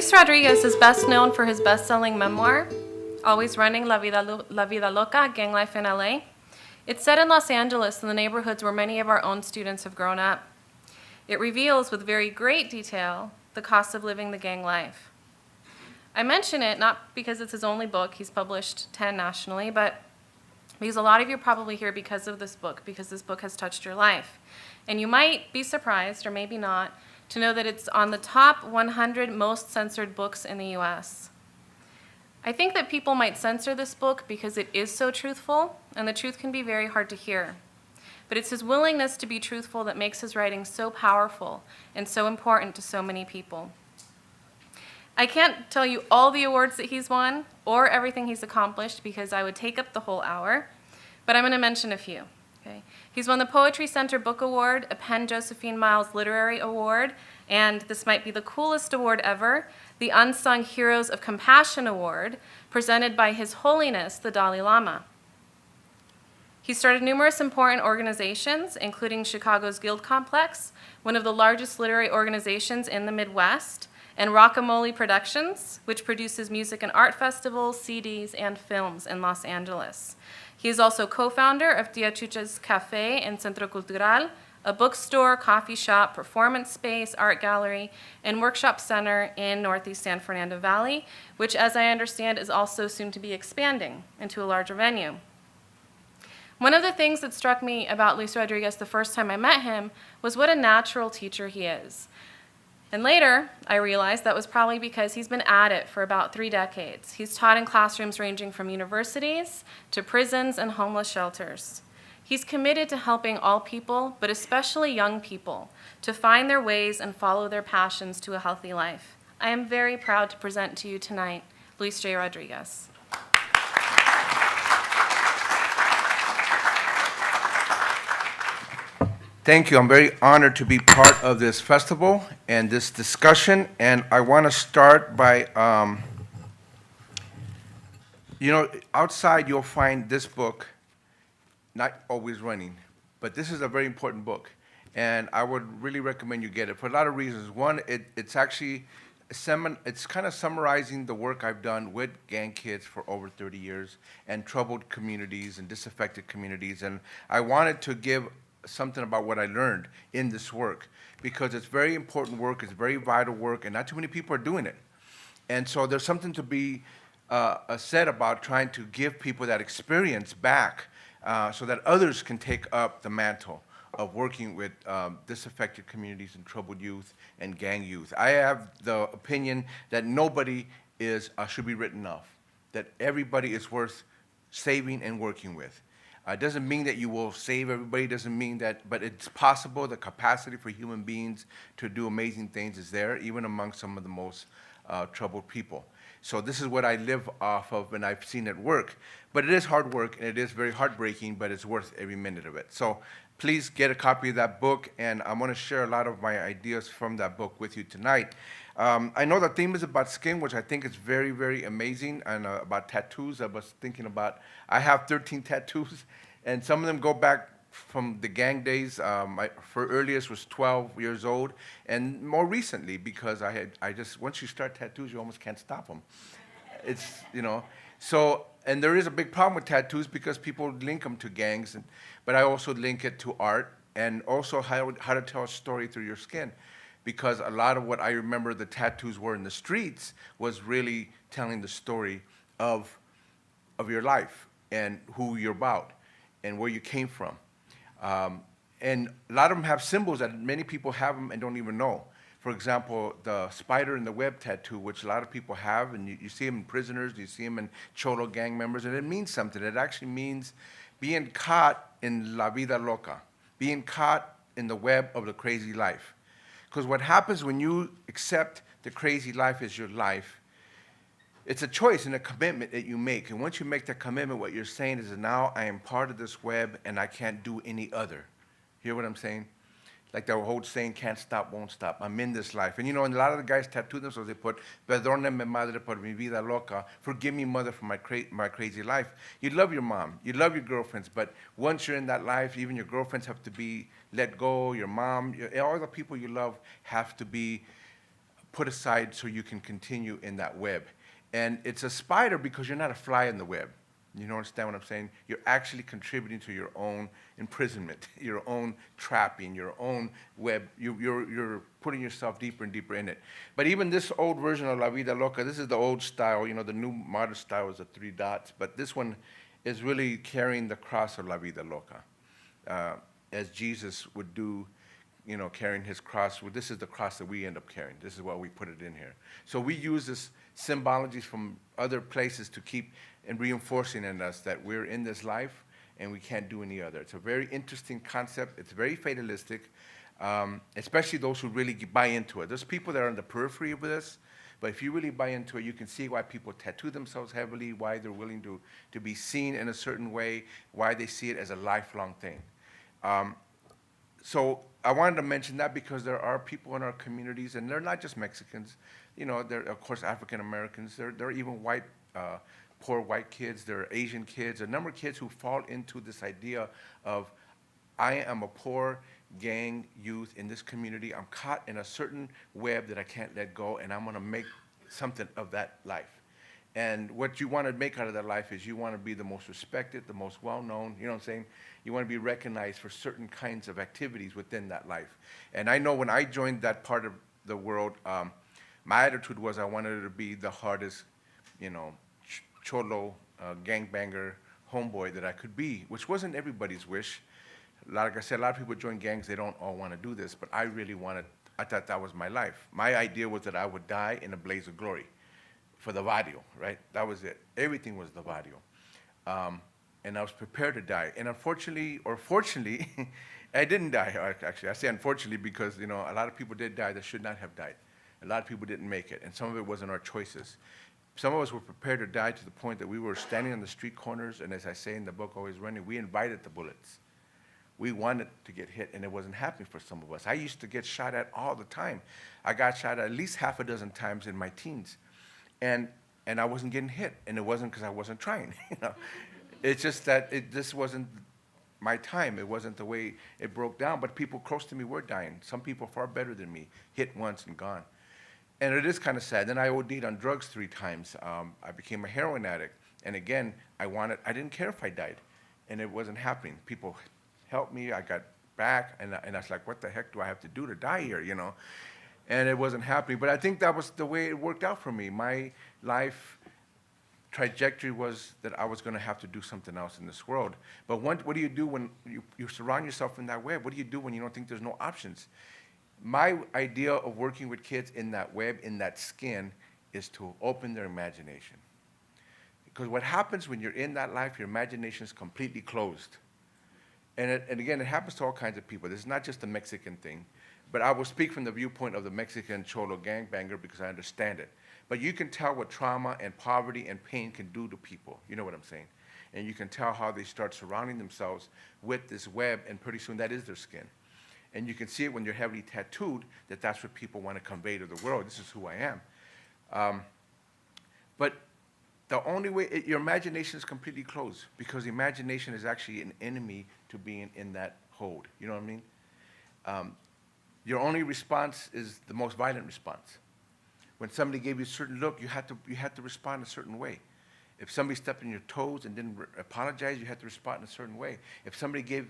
Luis Rodriguez is best known for his best-selling memoir, Always Running, La Vida Loca, Gang Life in LA. It's set in Los Angeles, in the neighborhoods where many of our own students have grown up. It reveals with very great detail the cost of living the gang life. I mention it not because it's his only book, he's published 10 nationally, but because a lot of you are probably here because of this book, because this book has touched your life. And you might be surprised, or maybe not, to know that it's on the top 100 most censored books in the US. I think that people might censor this book because it is so truthful, and the truth can be very hard to hear. But it's his willingness to be truthful that makes his writing so powerful and so important to so many people. I can't tell you all the awards that he's won or everything he's accomplished because I would take up the whole hour, but I'm going to mention a few. Okay. He's won the Poetry Center Book Award, a Penn Josephine Miles Literary Award, and this might be the coolest award ever, the Unsung Heroes of Compassion Award, presented by His Holiness the Dalai Lama. He started numerous important organizations, including Chicago's Guild Complex, one of the largest literary organizations in the Midwest, and Rockamole Productions, which produces music and art festivals, CDs, and films in Los Angeles. He is also co-founder of Tia Chucha's Cafe and Centro Cultural, a bookstore, coffee shop, performance space, art gallery, and workshop center in Northeast San Fernando Valley, which, as I understand, is also soon to be expanding into a larger venue. One of the things that struck me about Luis Rodriguez the first time I met him was what a natural teacher he is. And later, I realized that was probably because he's been at it for about 3 decades. He's taught in classrooms ranging from universities to prisons and homeless shelters. He's committed to helping all people, but especially young people, to find their ways and follow their passions to a healthy life. I am very proud to present to you tonight Luis J. Rodriguez. Thank you. I'm very honored to be part of this festival and this discussion. And I want to start by, outside you'll find this book, Not Always Running, but this is a very important book. And I would really recommend you get it for a lot of reasons. One, it's actually, it's kind of summarizing the work I've done with gang kids for over 30 years and troubled communities and disaffected communities. And I wanted to give something about what I learned in this work because it's very important work, it's very vital work, and not too many people are doing it. And so there's something to be said about trying to give people that experience back so that others can take up the mantle of working with disaffected communities and troubled youth and gang youth. I have the opinion that nobody should be written off, that everybody is worth saving and working with. It doesn't mean that you will save everybody, doesn't mean that, but it's possible. The capacity for human beings to do amazing things is there, even among some of the most troubled people. So this is what I live off of, and I've seen it work. But it is hard work, and it is very heartbreaking, but it's worth every minute of it. So please get a copy of that book, and I want to share a lot of my ideas from that book with you tonight. I know the theme is about skin, which I think is very, very amazing, and about tattoos. I was thinking about, I have 13 tattoos, and some of them go back from the gang days. My earliest was 12 years old, and more recently, because once you start tattoos, you almost can't stop them. So, and there is a big problem with tattoos because people link them to gangs, but I also link it to art, and also how to tell a story through your skin. Because a lot of what I remember the tattoos were in the streets was really telling the story of your life and who you're about and where you came from. And a lot of them have symbols that many people have them and don't even know. For example, the spider in the web tattoo, which a lot of people have, and you see them in prisoners, you see them in Cholo gang members, and it means something. It actually means being caught in la vida loca, being caught in the web of the crazy life. Because what happens when you accept the crazy life as your life, it's a choice and a commitment that you make. And once you make that commitment, what you're saying is that now I am part of this web and I can't do any other. Hear what I'm saying? Like the whole saying, can't stop, won't stop. I'm in this life. And and a lot of the guys tattoo themselves, they put, perdóname madre por mi vida loca. Forgive me, mother, for my crazy life. You love your mom. You love your girlfriends. But once you're in that life, even your girlfriends have to be let go. Your mom, all the people you love have to be put aside so you can continue in that web. And it's a spider because you're not a fly in the web. You don't understand what I'm saying? You're actually contributing to your own imprisonment, your own trapping, your own web. You're putting yourself deeper and deeper in it. But even this old version of La Vida Loca, this is the old style. You know, the new modern style is the 3 dots. But this one is really carrying the cross of La Vida Loca, as Jesus would do, you know, carrying his cross. Well, this is the cross that we end up carrying. This is why we put it in here. So we use this symbologies from other places to keep and reinforcing in us that we're in this life and we can't do any other. It's a very interesting concept. It's very fatalistic, especially those who really buy into it. There's people that are on the periphery of this, but if you really buy into it, you can see why people tattoo themselves heavily, why they're willing to be seen in a certain way, why they see it as a lifelong thing. So I wanted to mention that because there are people in our communities, and they're not just Mexicans. You know, they're, of course, African Americans. There are even white, poor white kids. There are Asian kids, a number of kids who fall into this idea of, I am a poor gang youth in this community. I'm caught in a certain web that I can't let go, and I'm going to make something of that life. And what you want to make out of that life is you want to be the most respected, the most well-known, you know what I'm saying? You want to be recognized for certain kinds of activities within that life. And I know when I joined that part of the world, my attitude was I wanted to be the hardest, you know, cholo, gangbanger, homeboy that I could be, which wasn't everybody's wish. Like I said, a lot of people join gangs, they don't all want to do this, but I really wanted, I thought that was my life. My idea was that I would die in a blaze of glory. For the barrio, right? That was it. Everything was the barrio. And I was prepared to die. And unfortunately, or fortunately, I didn't die, actually. I say unfortunately because, you know, a lot of people did die that should not have died. A lot of people didn't make it, and some of it wasn't our choices. Some of us were prepared to die to the point that we were standing on the street corners, and as I say in the book, Always Running, we invited the bullets. We wanted to get hit, and it wasn't happening for some of us. I used to get shot at all the time. I got shot at least half a dozen times in my teens. And I wasn't getting hit, and it wasn't because I wasn't trying. You know, it's just that this wasn't my time. It wasn't the way it broke down. But people close to me were dying. Some people far better than me, hit once and gone. And it is kind of sad. Then I OD'd on drugs 3 times. I became a heroin addict, and again, I didn't care if I died, and it wasn't happening. People helped me. I got back, and I was like, what the heck do I have to do to die here? You know. And it wasn't happening. But I think that was the way it worked out for me. My life trajectory was that I was going to have to do something else in this world. But what do you do when you surround yourself in that web? What do you do when you don't think there's no options? My idea of working with kids in that web, in that skin, is to open their imagination. Because what happens when you're in that life, your imagination is completely closed. And again, it happens to all kinds of people. This is not just a Mexican thing. But I will speak from the viewpoint of the Mexican cholo gangbanger because I understand it. But you can tell what trauma and poverty and pain can do to people. You know what I'm saying? And you can tell how they start surrounding themselves with this web, and pretty soon that is their skin. And you can see it when you're heavily tattooed, that that's what people want to convey to the world. This is who I am. But the only way, your imagination is completely closed because imagination is actually an enemy to being in that hold. You know what I mean? Your only response is the most violent response. When somebody gave you a certain look, you had to respond a certain way. If somebody stepped on your toes and didn't apologize, you had to respond in a certain way. If somebody gave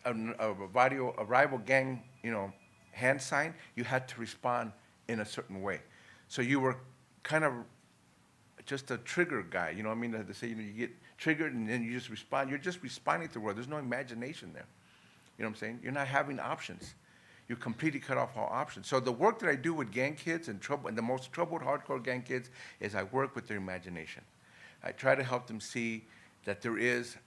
a rival gang, you know, hand sign, you had to respond in a certain way. So you were kind of just a trigger guy. You know what I mean? They say, you know, you get triggered and then you just respond. You're just responding to the world. There's no imagination there. You know what I'm saying? You're not having options. You completely cut off all options. So the work that I do with gang kids and the most troubled hardcore gang kids is I work with their imagination. I try to help them see that there is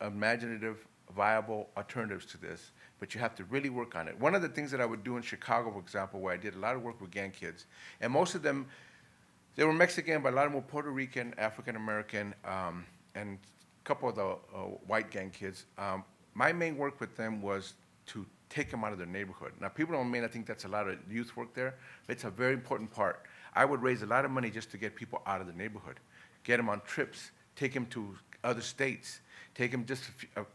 imaginative, viable alternatives to this, but you have to really work on it. One of the things that I would do in Chicago, for example, where I did a lot of work with gang kids, and most of them, they were Mexican, but a lot of them were Puerto Rican, African American, and a couple of the white gang kids. My main work with them was to take them out of their neighborhood. Now, people may not think that's a lot of youth work there, but it's a very important part. I would raise a lot of money just to get people out of the neighborhood, get them on trips, take them to other states, take them just,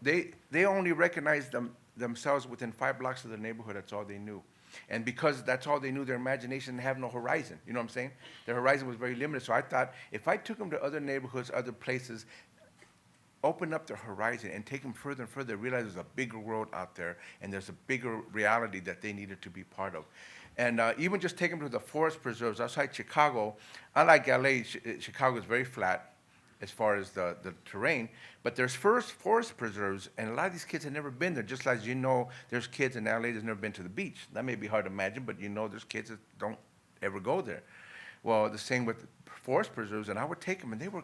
they only recognized themselves within 5 blocks of the neighborhood. That's all they knew. And because that's all they knew, their imagination didn't have no horizon. You know what I'm saying? Their horizon was very limited. So I thought if I took them to other neighborhoods, other places, open up their horizon and take them further and further, realize there's a bigger world out there and there's a bigger reality that they needed to be part of. And even just take them to the forest preserves outside Chicago, unlike LA, Chicago is very flat as far as the terrain, but there's first forest preserves, and a lot of these kids have never been there, just like there's kids in LA that's never been to the beach. That may be hard to imagine, but there's kids that don't ever go there. Well, the same with forest preserves, and I would take them, and they were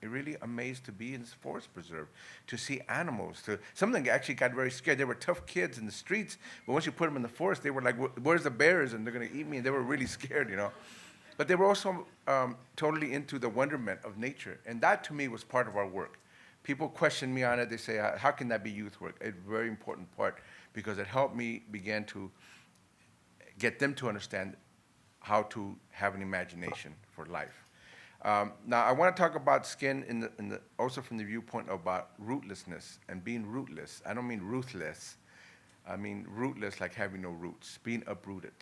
really amazed to be in this forest preserve, to see animals. Some of them actually got very scared. They were tough kids in the streets, but once you put them in the forest, they were like, where's the bears? And they're going to eat me. And they were really scared, But they were also totally into the wonderment of nature. And that, to me, was part of our work. People question me on it. They say, how can that be youth work? It's a very important part because it helped me begin to get them to understand how to have an imagination for life. Now, I want to talk about skin also from the viewpoint about rootlessness and being rootless. I don't mean ruthless. I mean rootless, like having no roots, being uprooted.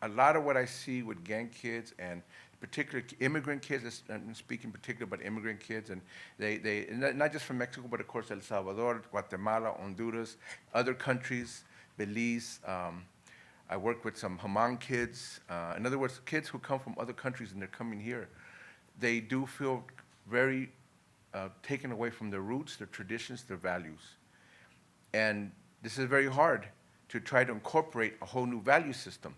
A lot of what I see with gang kids and particularly immigrant kids, I'm speaking particularly about immigrant kids, and they not just from Mexico, but of course El Salvador, Guatemala, Honduras, other countries, Belize. I work with some Hmong kids. In other words, kids who come from other countries and they're coming here. They do feel very taken away from their roots, their traditions, their values. And this is very hard to try to incorporate a whole new value system,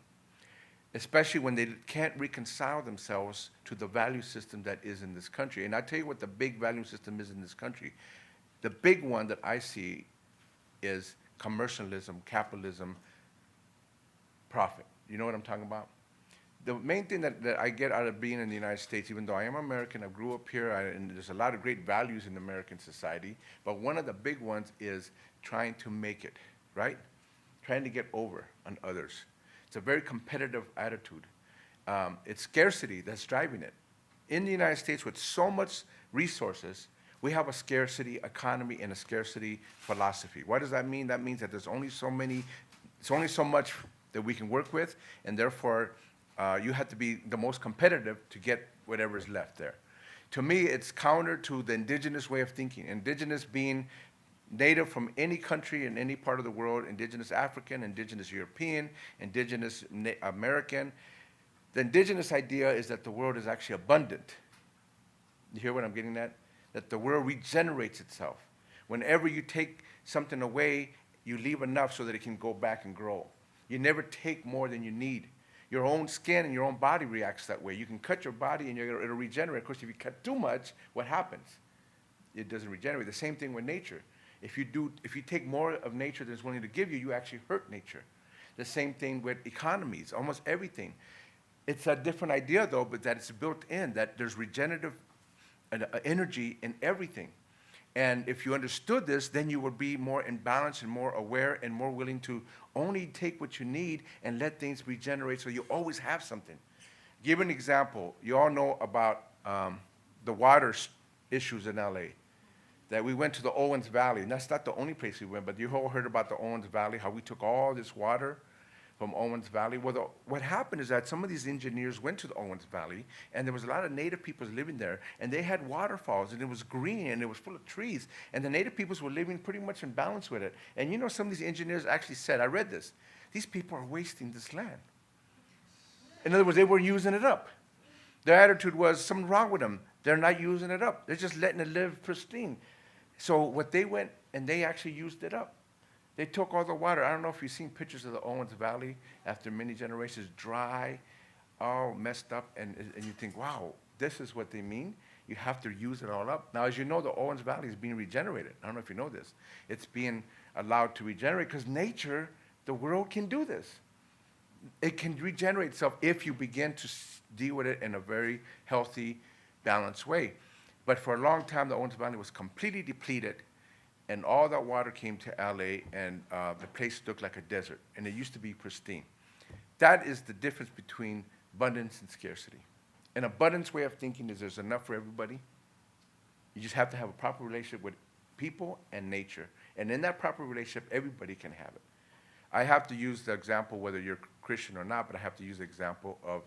especially when they can't reconcile themselves to the value system that is in this country. And I'll tell you what the big value system is in this country. The big one that I see is commercialism, capitalism, profit. You know what I'm talking about? The main thing that I get out of being in the United States, even though I am American, I grew up here, and there's a lot of great values in American society, but one of the big ones is trying to make it, right? Trying to get over on others. It's a very competitive attitude. It's scarcity that's driving it. In the United States, with so much resources, we have a scarcity economy and a scarcity philosophy. What does that mean? That means that there's only so much that we can work with, and therefore, you have to be the most competitive to get whatever is left there. To me, it's counter to the indigenous way of thinking. Indigenous being native from any country in any part of the world, indigenous African, indigenous European, indigenous American. The indigenous idea is that the world is actually abundant. You hear what I'm getting at? That the world regenerates itself. Whenever you take something away, you leave enough so that it can go back and grow. You never take more than you need. Your own skin and your own body reacts that way. You can cut your body and it'll regenerate. Of course, if you cut too much, what happens? It doesn't regenerate. The same thing with nature. If you take more of nature than it's willing to give you, you actually hurt nature. The same thing with economies, almost everything. It's a different idea, though, but that it's built in, that there's regenerative energy in everything. And if you understood this, then you would be more in balance and more aware and more willing to only take what you need and let things regenerate so you always have something. Give an example. You all know about the water issues in LA. That we went to the Owens Valley, and that's not the only place we went, but you all heard about the Owens Valley, how we took all this water from Owens Valley. Well, what happened is that some of these engineers went to the Owens Valley, and there was a lot of native peoples living there, and they had waterfalls, and it was green, and it was full of trees, and the native peoples were living pretty much in balance with it. And some of these engineers actually said, I read this, these people are wasting this land. In other words, they were using it up. Their attitude was, something wrong with them. They're not using it up. They're just letting it live pristine. So what they went, and they actually used it up. They took all the water. I don't know if you've seen pictures of the Owens Valley after many generations, dry, all messed up, and you think, wow, this is what they mean? You have to use it all up. Now, as you know, the Owens Valley is being regenerated. I don't know if you know this. It's being allowed to regenerate because nature, the world can do this. It can regenerate itself if you begin to deal with it in a very healthy, balanced way. But for a long time, the Owens Valley was completely depleted, and all that water came to LA, and the place looked like a desert, and it used to be pristine. That is the difference between abundance and scarcity. An abundance way of thinking is there's enough for everybody. You just have to have a proper relationship with people and nature. And in that proper relationship, everybody can have it. I have to use the example, whether you're Christian or not, but I have to use the example of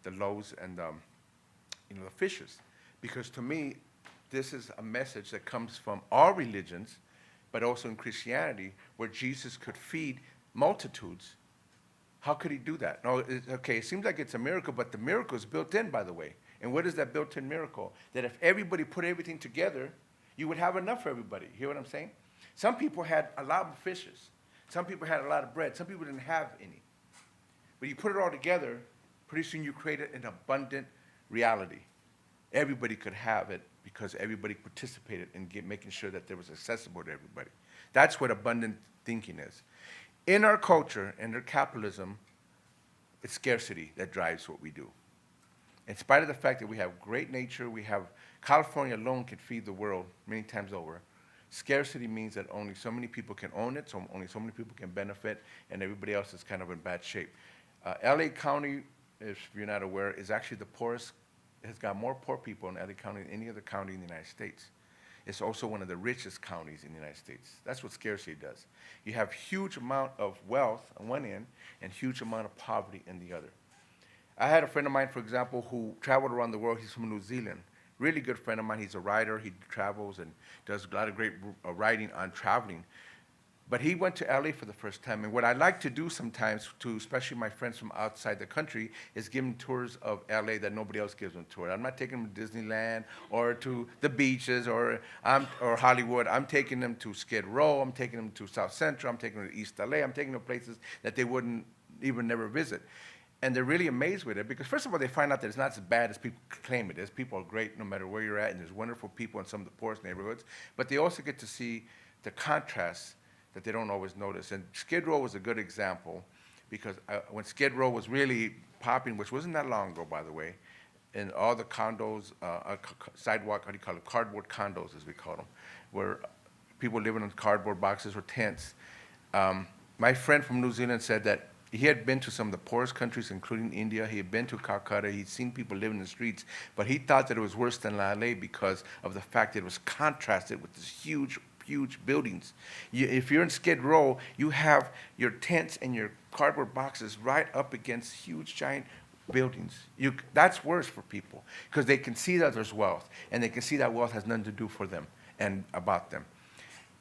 the loaves and the fishes. Because to me, this is a message that comes from all religions, but also in Christianity, where Jesus could feed multitudes. How could he do that? No, okay, it seems like it's a miracle, but the miracle is built in, by the way. And what is that built-in miracle? That if everybody put everything together, you would have enough for everybody. You hear what I'm saying? Some people had a lot of fishes. Some people had a lot of bread. Some people didn't have any. But you put it all together, pretty soon you created an abundant reality. Everybody could have it because everybody participated in making sure that it was accessible to everybody. That's what abundant thinking is. In our culture, in our capitalism, it's scarcity that drives what we do. In spite of the fact that we have great nature, California alone can feed the world many times over. Scarcity means that only so many people can own it, so only so many people can benefit, and everybody else is kind of in bad shape. LA County, if you're not aware, is actually the poorest. It has got more poor people in LA County than any other county in the United States. It's also one of the richest counties in the United States. That's what scarcity does. You have huge amount of wealth on one end and huge amount of poverty in the other. I had a friend of mine, for example, who traveled around the world. He's from New Zealand. Really good friend of mine. He's a writer. He travels and does a lot of great writing on traveling. But he went to LA for the first time. And what I like to do sometimes, to especially my friends from outside the country, is give them tours of LA that nobody else gives them tours. I'm not taking them to Disneyland or to the beaches or Hollywood. I'm taking them to Skid Row. I'm taking them to South Central. I'm taking them to East LA. I'm taking them to places that they wouldn't even never visit. And they're really amazed with it because, first of all, they find out that it's not as bad as people claim it is. People are great no matter where you're at, and there's wonderful people in some of the poorest neighborhoods. But they also get to see the contrast that they don't always notice. And Skid Row was a good example because when Skid Row was really popping, which wasn't that long ago, by the way, and all the condos, sidewalk, how do you call it, cardboard condos, as we call them, where people living in cardboard boxes or tents. My friend from New Zealand said that he had been to some of the poorest countries, including India. He had been to Calcutta. He'd seen people living in the streets, but he thought that it was worse than LA because of the fact that it was contrasted with these huge buildings. If you're in Skid Row, you have your tents and your cardboard boxes right up against huge, giant buildings. That's worse for people because they can see that there's wealth, and they can see that wealth has nothing to do for them and about them.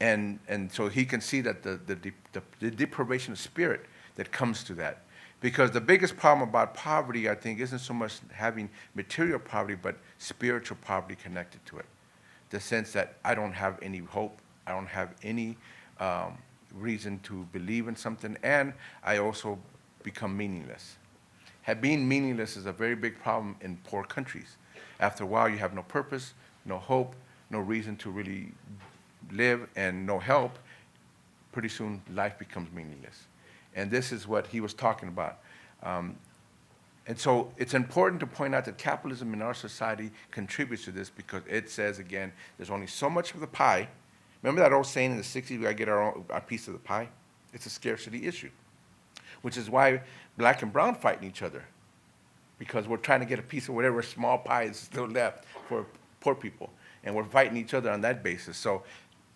And so he can see that the deprivation of spirit that comes to that. Because the biggest problem about poverty, I think, isn't so much having material poverty, but spiritual poverty connected to it. The sense that I don't have any hope, I don't have any reason to believe in something, and I also become meaningless. Being meaningless is a very big problem in poor countries. After a while, you have no purpose, no hope, no reason to really live, and no help. Pretty soon, life becomes meaningless. And this is what he was talking about. And so it's important to point out that capitalism in our society contributes to this because it says, again, there's only so much of the pie. Remember that old saying in the 60s, we got to get our piece of the pie? It's a scarcity issue, which is why black and brown fighting each other, because we're trying to get a piece of whatever small pie is still left for poor people, and we're fighting each other on that basis. So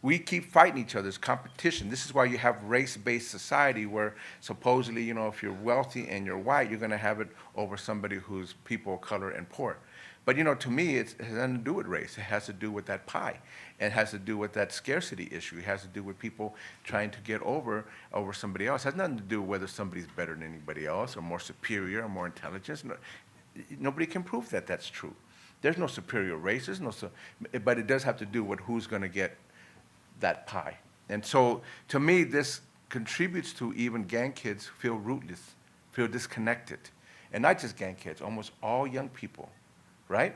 we keep fighting each other's competition. This is why you have race-based society where supposedly, if you're wealthy and you're white, you're going to have it over somebody who's people of color and poor. But, to me, it has nothing to do with race. It has to do with that pie. It has to do with that scarcity issue. It has to do with people trying to get over somebody else. It has nothing to do with whether somebody's better than anybody else or more superior or more intelligent. Nobody can prove that that's true. There's no superior races, but it does have to do with who's going to get that pie. And so, to me, this contributes to even gang kids feel rootless, feel disconnected. And not just gang kids, almost all young people, right?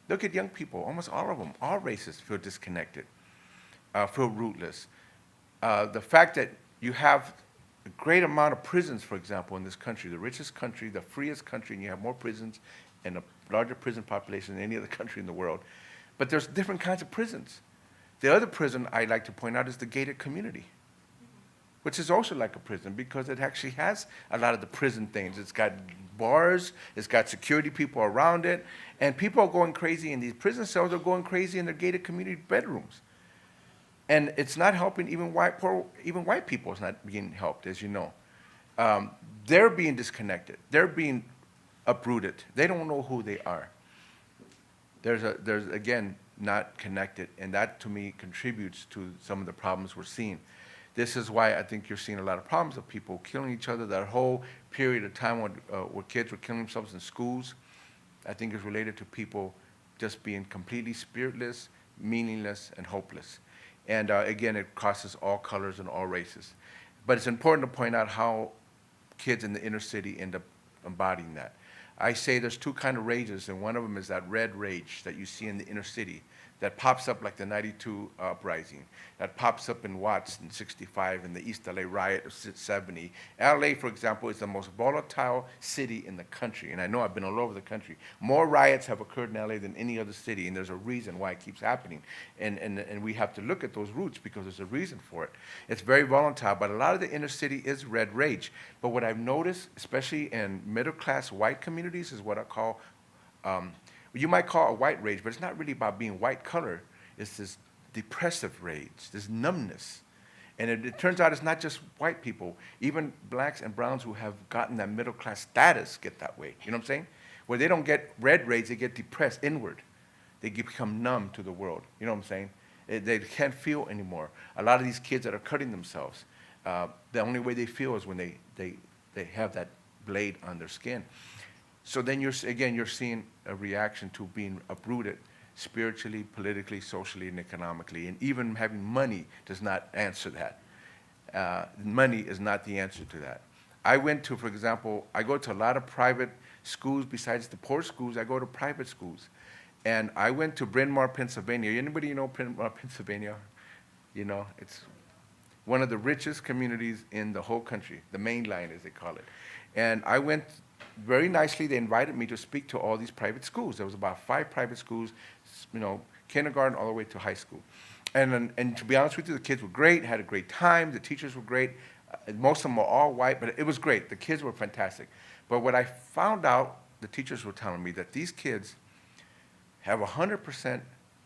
Look at young people, almost all of them, all races feel disconnected, feel rootless. The fact that you have a great amount of prisons, for example, in this country, the richest country, the freest country, and you have more prisons and a larger prison population than any other country in the world. But there's different kinds of prisons. The other prison I like to point out is the gated community, which is also like a prison because it actually has a lot of the prison things. It's got bars, it's got security people around it, and people are going crazy in these prison cells are going crazy in their gated community bedrooms. And it's not helping even white people is not being helped, as you know. they're being disconnected. They're being uprooted. They don't know who they are. There's again, not connected, and that to me contributes to some of the problems we're seeing. This is why I think you're seeing a lot of problems of people killing each other. That whole period of time when where kids were killing themselves in schools, I think is related to people just being completely spiritless, meaningless, and hopeless. And again, it crosses all colors and all races. But it's important to point out how kids in the inner city end up embodying that. I say there's two kind of rages, and one of them is that red rage that you see in the inner city that pops up like the 92 uprising, that pops up in Watts in 65, in the East LA riot of 70. LA, for example, is the most volatile city in the country, and I know I've been all over the country. More riots have occurred in LA than any other city, and there's a reason why it keeps happening. And we have to look at those roots because there's a reason for it. It's very volatile, but a lot of the inner city is red rage. But what I've noticed, especially in middle-class white communities, is what I call you might call a white rage, but it's not really about being white color. It's this depressive rage, this numbness. And it turns out it's not just white people. Even blacks and browns who have gotten that middle class status get that way. You know what I'm saying? Where they don't get red rage, they get depressed inward. They become numb to the world. You know what I'm saying? They can't feel anymore. A lot of these kids that are cutting themselves, the only way they feel is when they have that blade on their skin. So then you're seeing a reaction to being uprooted spiritually, politically, socially, and economically. And even having money does not answer that. Money is not the answer to that. I went to, for example, I go to a lot of private schools. Besides the poor schools, I go to private schools. And I went to Bryn Mawr, Pennsylvania. Anybody know Bryn Mawr, Pennsylvania? You know, it's one of the richest communities in the whole country, the main line, as they call it. And I went very nicely. They invited me to speak to all these private schools. There was about 5 private schools, you know, kindergarten all the way to high school. And to be honest with you, the kids were great, had a great time. The teachers were great. Most of them were all white, but it was great. The kids were fantastic. But what I found out, the teachers were telling me that these kids have a 100%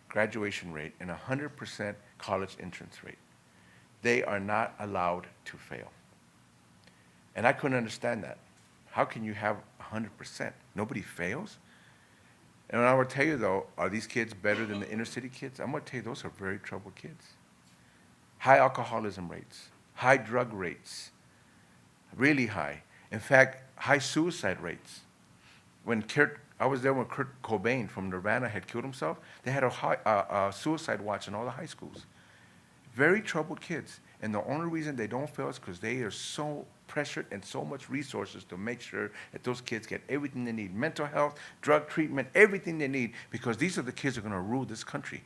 graduation rate and a 100% college entrance rate. They are not allowed to fail. And I couldn't understand that. How can you have 100%? Nobody fails? And I would tell you, though, are these kids better than the inner city kids? I'm going to tell you, those are very troubled kids. High alcoholism rates, high drug rates, really high. In fact, high suicide rates. I was there when Kurt Cobain from Nirvana had killed himself. They had a suicide watch in all the high schools. Very troubled kids. And the only reason they don't fail is because they are so pressured and so much resources to make sure that those kids get everything they need. Mental health, drug treatment, everything they need, because these are the kids who are going to rule this country.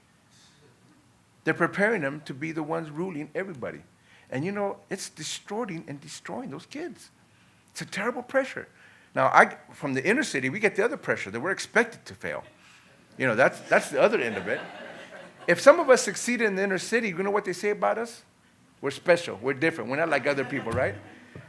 They're preparing them to be the ones ruling everybody. And you know, it's distorting and destroying those kids. It's a terrible pressure. Now, from the inner city, we get the other pressure that we're expected to fail. You know, that's the other end of it. If some of us succeed in the inner city, you know what they say about us? We're special. We're different. We're not like other people, right?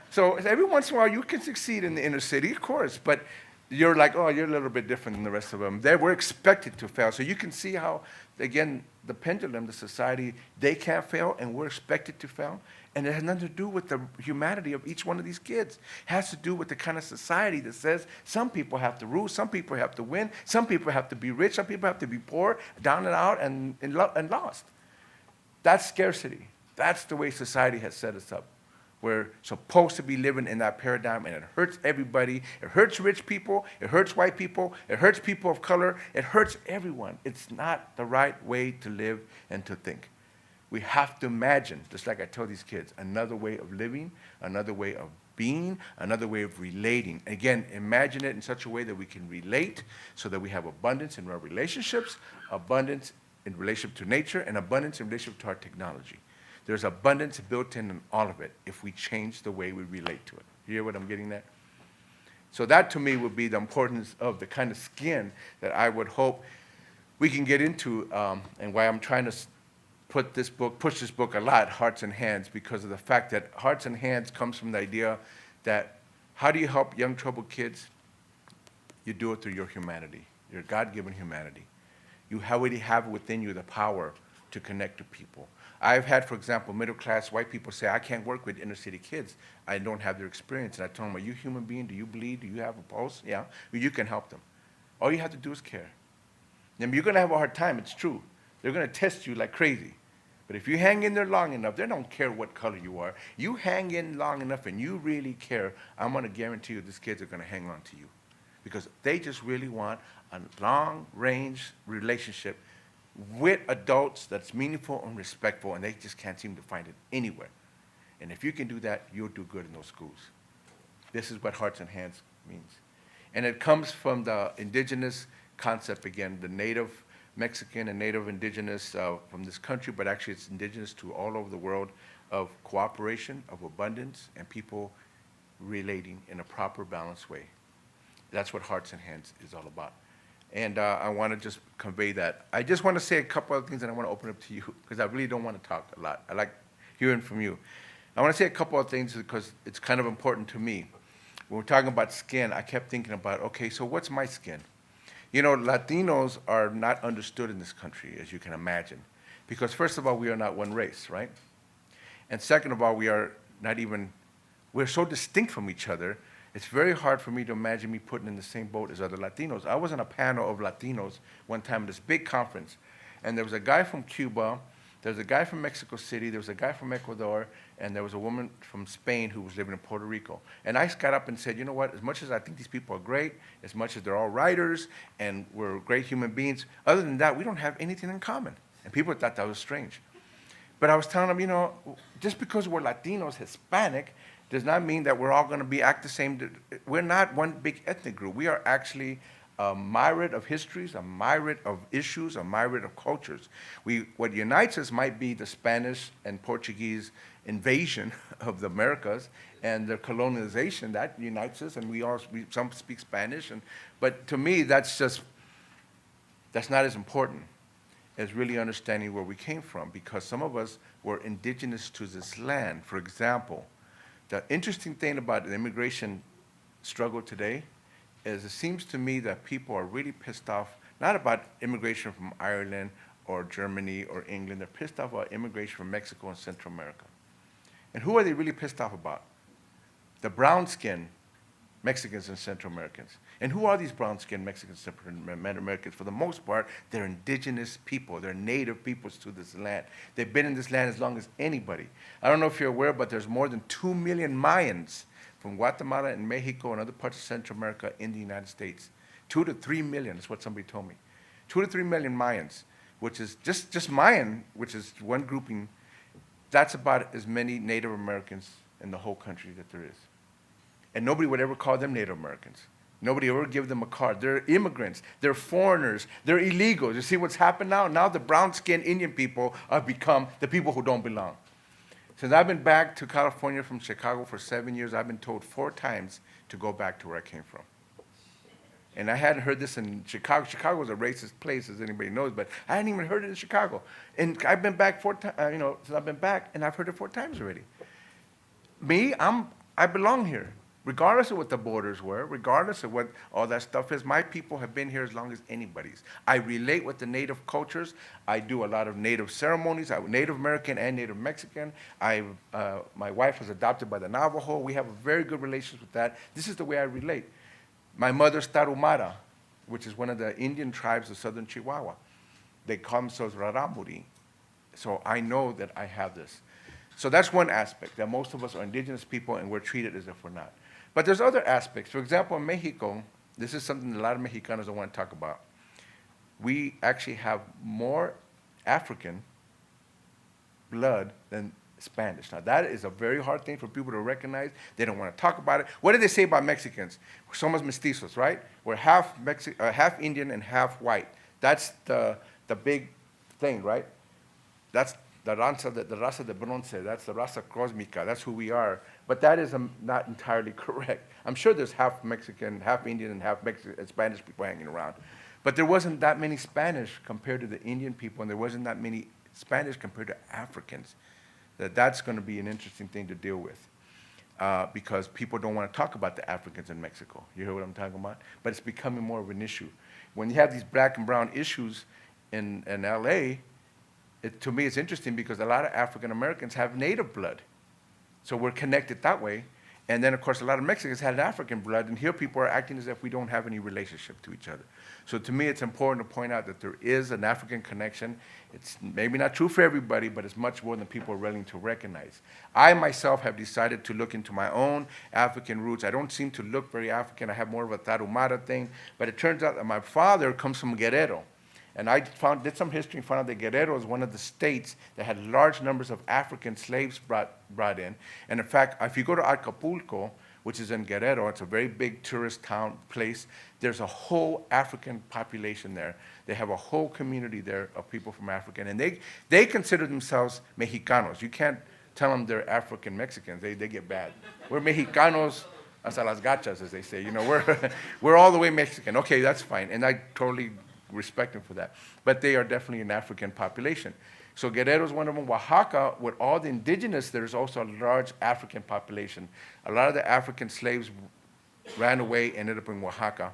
So every once in a while, you can succeed in the inner city, of course, but you're like, oh, you're a little bit different than the rest of them. We're expected to fail. So you can see how, again, the pendulum, the society, they can't fail, and we're expected to fail. And it has nothing to do with the humanity of each one of these kids. It has to do with the kind of society that says some people have to rule, some people have to win, some people have to be rich, some people have to be poor, down and out, and lost. That's scarcity. That's the way society has set us up. We're supposed to be living in that paradigm, and it hurts everybody. It hurts rich people. It hurts white people. It hurts people of color. It hurts everyone. It's not the right way to live and to think. We have to imagine, just like I tell these kids, another way of living, another way of being, another way of relating. Again, imagine it in such a way that we can relate so that we have abundance in our relationships, abundance in relationship to nature, and abundance in relationship to our technology. There's abundance built in all of it if we change the way we relate to it. You hear what I'm getting at? So that to me would be the importance of the kind of skin that I would hope we can get into, and why I'm trying to push this book a lot, Hearts and Hands, because of the fact that Hearts and Hands comes from the idea that how do you help young troubled kids? You do it through your humanity, your God-given humanity. You already have within you the power to connect to people. I've had, for example, middle-class white people say, I can't work with inner-city kids. I don't have their experience. And I tell them, are you a human being? Do you bleed? Do you have a pulse? Yeah. Well, you can help them. All you have to do is care. And you're going to have a hard time. It's true. They're going to test you like crazy. But if you hang in there long enough, they don't care what color you are. You hang in long enough and you really care, I'm going to guarantee you these kids are going to hang on to you. Because they just really want a long-range relationship with adults that's meaningful and respectful, and they just can't seem to find it anywhere. And if you can do that, you'll do good in those schools. This is what Hearts and Hands means. And it comes from the indigenous concept again, the native Mexican and native indigenous from this country, but actually it's indigenous to all over the world, of cooperation, of abundance, and people relating in a proper, balanced way. That's what Hearts and Hands is all about. And I want to just convey that. I just want to say a couple of things, and I want to open up to you, because I really don't want to talk a lot. I like hearing from you. I want to say a couple of things because it's kind of important to me. When we're talking about skin, I kept thinking about, okay, so what's my skin? You know, Latinos are not understood in this country, as you can imagine, because first of all, we are not one race, right? And second of all, we're so distinct from each other, it's very hard for me to imagine me putting in the same boat as other Latinos. I was on a panel of Latinos one time at this big conference, and there was a guy from Cuba, there was a guy from Mexico City, there was a guy from Ecuador, and there was a woman from Spain who was living in Puerto Rico. And I got up and said, you know what, as much as I think these people are great, as much as they're all writers, and we're great human beings, other than that, we don't have anything in common. And people thought that was strange. But I was telling them, you know, just because we're Latinos, Hispanic, does not mean that we're all going to act the same. We're not one big ethnic group. We are actually a myriad of histories, a myriad of issues, a myriad of cultures. What unites us might be the Spanish and Portuguese invasion of the Americas and the colonization that unites us, and some speak Spanish. But to me, that's not as important as really understanding where we came from, because some of us were indigenous to this land. For example, the interesting thing about the immigration struggle today is it seems to me that people are really pissed off, not about immigration from Ireland or Germany or England, they're pissed off about immigration from Mexico and Central America. And who are they really pissed off about? The brown-skinned Mexicans and Central Americans. And who are these brown-skinned Mexicans and Central Americans? For the most part, they're indigenous people. They're native peoples to this land. They've been in this land as long as anybody. I don't know if you're aware, but there's more than 2 million Mayans from Guatemala and Mexico and other parts of Central America in the United States. 2 to 3 million is what somebody told me. 2 to 3 million Mayans, which is just Mayan, which is one grouping. That's about as many Native Americans in the whole country that there is. And nobody would ever call them Native Americans. Nobody ever give them a card. They're immigrants. They're foreigners. They're illegals. You see what's happened now? Now the brown-skinned Indian people have become the people who don't belong. Since I've been back to California from Chicago for 7 years, I've been told 4 times to go back to where I came from. And I hadn't heard this in Chicago. Chicago is a racist place, as anybody knows, but I hadn't even heard it in Chicago. And I've been back 4 times, since I've been back, and I've heard it 4 times already. Me, I belong here. Regardless of what the borders were, regardless of what all that stuff is, my people have been here as long as anybody's. I relate with the native cultures. I do a lot of native ceremonies. I'm Native American and Native Mexican. My wife was adopted by the Navajo. We have a very good relationship with that. This is the way I relate. My mother's Tarahumara, which is one of the Indian tribes of southern Chihuahua. They call themselves Raramuri. So I know that I have this. So that's one aspect, that most of us are indigenous people and we're treated as if we're not. But there's other aspects. For example, in Mexico, this is something a lot of Mexicanos don't want to talk about. We actually have more African blood than Spanish. Now, that is a very hard thing for people to recognize. They don't want to talk about it. What do they say about Mexicans? Somos mestizos, right? We're half Indian and half white. That's the big thing, right? That's the raza de bronce, that's the raza cósmica, that's who we are. But that is not entirely correct. I'm sure there's half Mexican, half Indian, and half Mexican, Spanish people hanging around. But there wasn't that many Spanish compared to the Indian people, and there wasn't that many Spanish compared to Africans. That's going to be an interesting thing to deal with because people don't want to talk about the Africans in Mexico. You hear what I'm talking about? But it's becoming more of an issue. When you have these black and brown issues in LA, to me, it's interesting because a lot of African Americans have native blood. So we're connected that way. And then, of course, a lot of Mexicans had African blood, and here people are acting as if we don't have any relationship to each other. So to me, it's important to point out that there is an African connection. It's maybe not true for everybody, but it's much more than people are willing to recognize. I myself have decided to look into my own African roots. I don't seem to look very African. I have more of a Tarahumara thing, but it turns out that my father comes from Guerrero. And I did some history and found out that Guerrero is one of the states that had large numbers of African slaves brought in. And in fact, if you go to Acapulco, which is in Guerrero, it's a very big tourist town place, there's a whole African population there. They have a whole community there of people from Africa, and they consider themselves Mexicanos. You can't tell them they're African Mexicans. They get bad. We're Mexicanos hasta las gachas, as they say. You know, we're all the way Mexican. Okay, that's fine, and I totally respect them for that. But they are definitely an African population. So Guerrero is one of them. Oaxaca, with all the indigenous, there's also a large African population. A lot of the African slaves ran away, ended up in Oaxaca.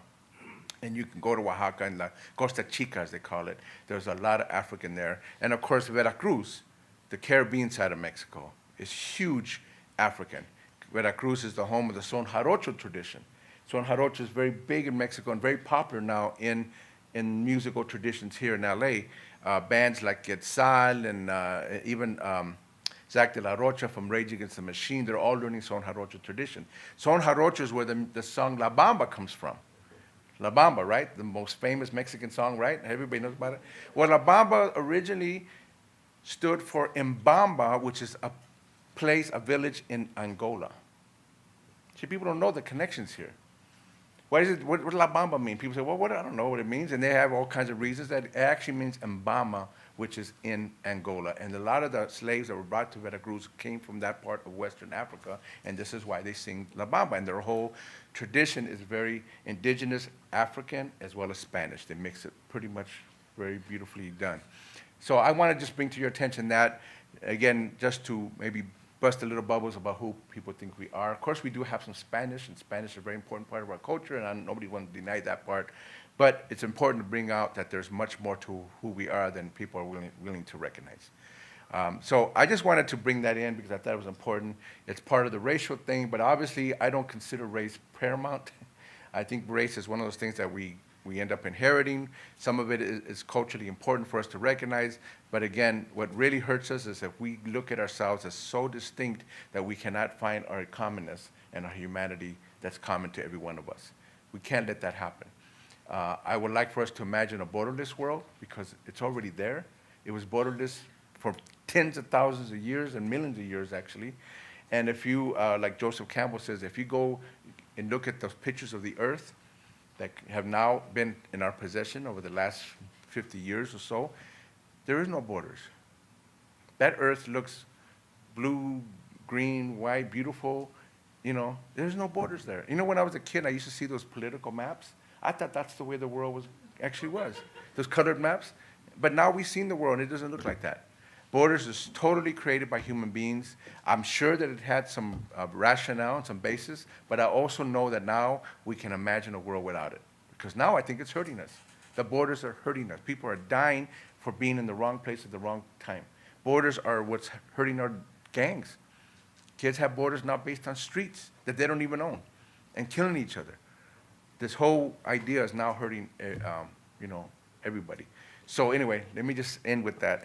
And you can go to Oaxaca and La Costa Chica, as they call it. There's a lot of African there. And of course, Veracruz, the Caribbean side of Mexico, is huge African. Veracruz is the home of the son jarocho tradition. Son jarocho is very big in Mexico and very popular now in musical traditions here in LA. Bands like Quetzal and even Zach de la Rocha from Rage Against the Machine, they're all learning son jarocho tradition. Son jarocho is where the song La Bamba comes from. La Bamba, right? The most famous Mexican song, right? Everybody knows about it. Well, La Bamba originally stood for Mbamba, which is a place, a village in Angola. See, people don't know the connections here. What does La Bamba mean? People say, well, I don't know what it means. And they have all kinds of reasons. That it actually means Mbama, which is in Angola. And a lot of the slaves that were brought to Veracruz came from that part of Western Africa. And this is why they sing La Bamba. And their whole tradition is very indigenous African as well as Spanish. They mix it pretty much very beautifully done. So I want to just bring to your attention that, again, just to maybe bust a little bubbles about who people think we are. Of course, we do have some Spanish, and Spanish is a very important part of our culture, and nobody wants to deny that part. But it's important to bring out that there's much more to who we are than people are willing to recognize. So I just wanted to bring that in because I thought it was important. It's part of the racial thing, but obviously I don't consider race paramount. I think race is one of those things that we end up inheriting. Some of it is culturally important for us to recognize. But again, what really hurts us is if we look at ourselves as so distinct that we cannot find our commonness and our humanity that's common to every one of us. We can't let that happen. I would like for us to imagine a borderless world because it's already there. It was borderless for tens of thousands of years and millions of years, actually. And if you, like Joseph Campbell says, if you go and look at those pictures of the earth that have now been in our possession over the last 50 years or so, there is no borders. That earth looks blue, green, white, beautiful. You know, there's no borders there. You know, when I was a kid, I used to see those political maps. I thought that's the way the world actually was, those colored maps. But now we've seen the world, and it doesn't look like that. Borders is totally created by human beings. I'm sure that it had some rationale and some basis, but I also know that now we can imagine a world without it. Because now I think it's hurting us. The borders are hurting us. People are dying for being in the wrong place at the wrong time. Borders are what's hurting our gangs. Kids have borders now based on streets that they don't even own and killing each other. This whole idea is now hurting, everybody. So anyway, let me just end with that,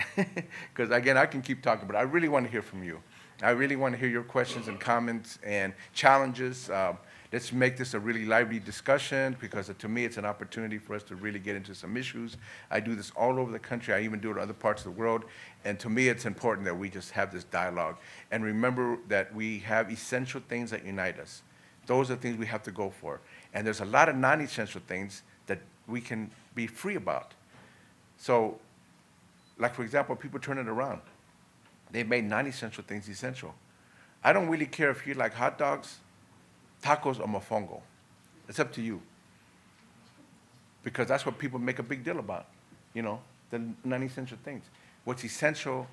because again, I can keep talking, but I really want to hear from you. I really want to hear your questions and comments and challenges. Let's make this a really lively discussion, because to me, it's an opportunity for us to really get into some issues. I do this all over the country. I even do it in other parts of the world. And to me, it's important that we just have this dialogue. And remember that we have essential things that unite us. Those are things we have to go for. And there's a lot of non-essential things that we can be free about. So, like for example, people turn it around. They made non-essential things essential. I don't really care if you like hot dogs, tacos, or mofongo. It's up to you. Because that's what people make a big deal about, the non-essential things. What's essential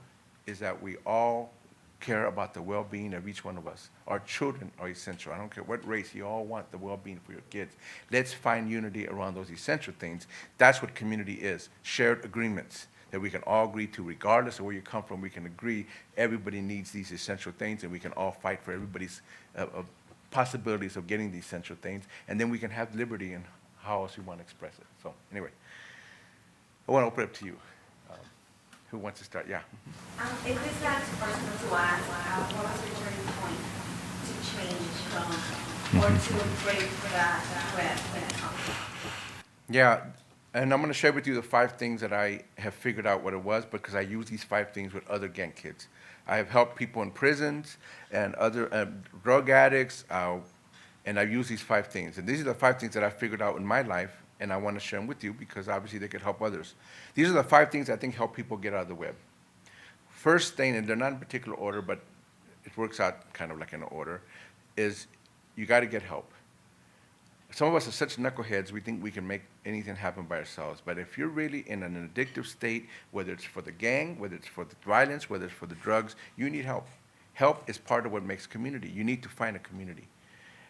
is that we all care about the well-being of each one of us. Our children are essential. I don't care what race, you all want the well-being for your kids. Let's find unity around those essential things. That's what community is, shared agreements. that we can all agree to, regardless of where you come from. We can agree everybody needs these essential things, and we can all fight for everybody's possibilities of getting these essential things, and then we can have liberty in how else we want to express it. So anyway, I want to open it up to you. Who wants to start? Yeah. If this sounds personal to us, what was the turning point to change or to break that web when it comes? Yeah, and I'm going to share with you the 5 things that I have figured out what it was, because I use these 5 things with other gang kids. I have helped people in prisons and other drug addicts, and I've used these 5 things. And these are the 5 things that I figured out in my life, and I want to share them with you because obviously they could help others. These are the 5 things I think help people get out of the web. First thing, and they're not in particular order, but it works out kind of like in order, is you got to get help. Some of us are such knuckleheads, we think we can make anything happen by ourselves. But if you're really in an addictive state, whether it's for the gang, whether it's for the violence, whether it's for the drugs, you need help. Help is part of what makes community. You need to find a community.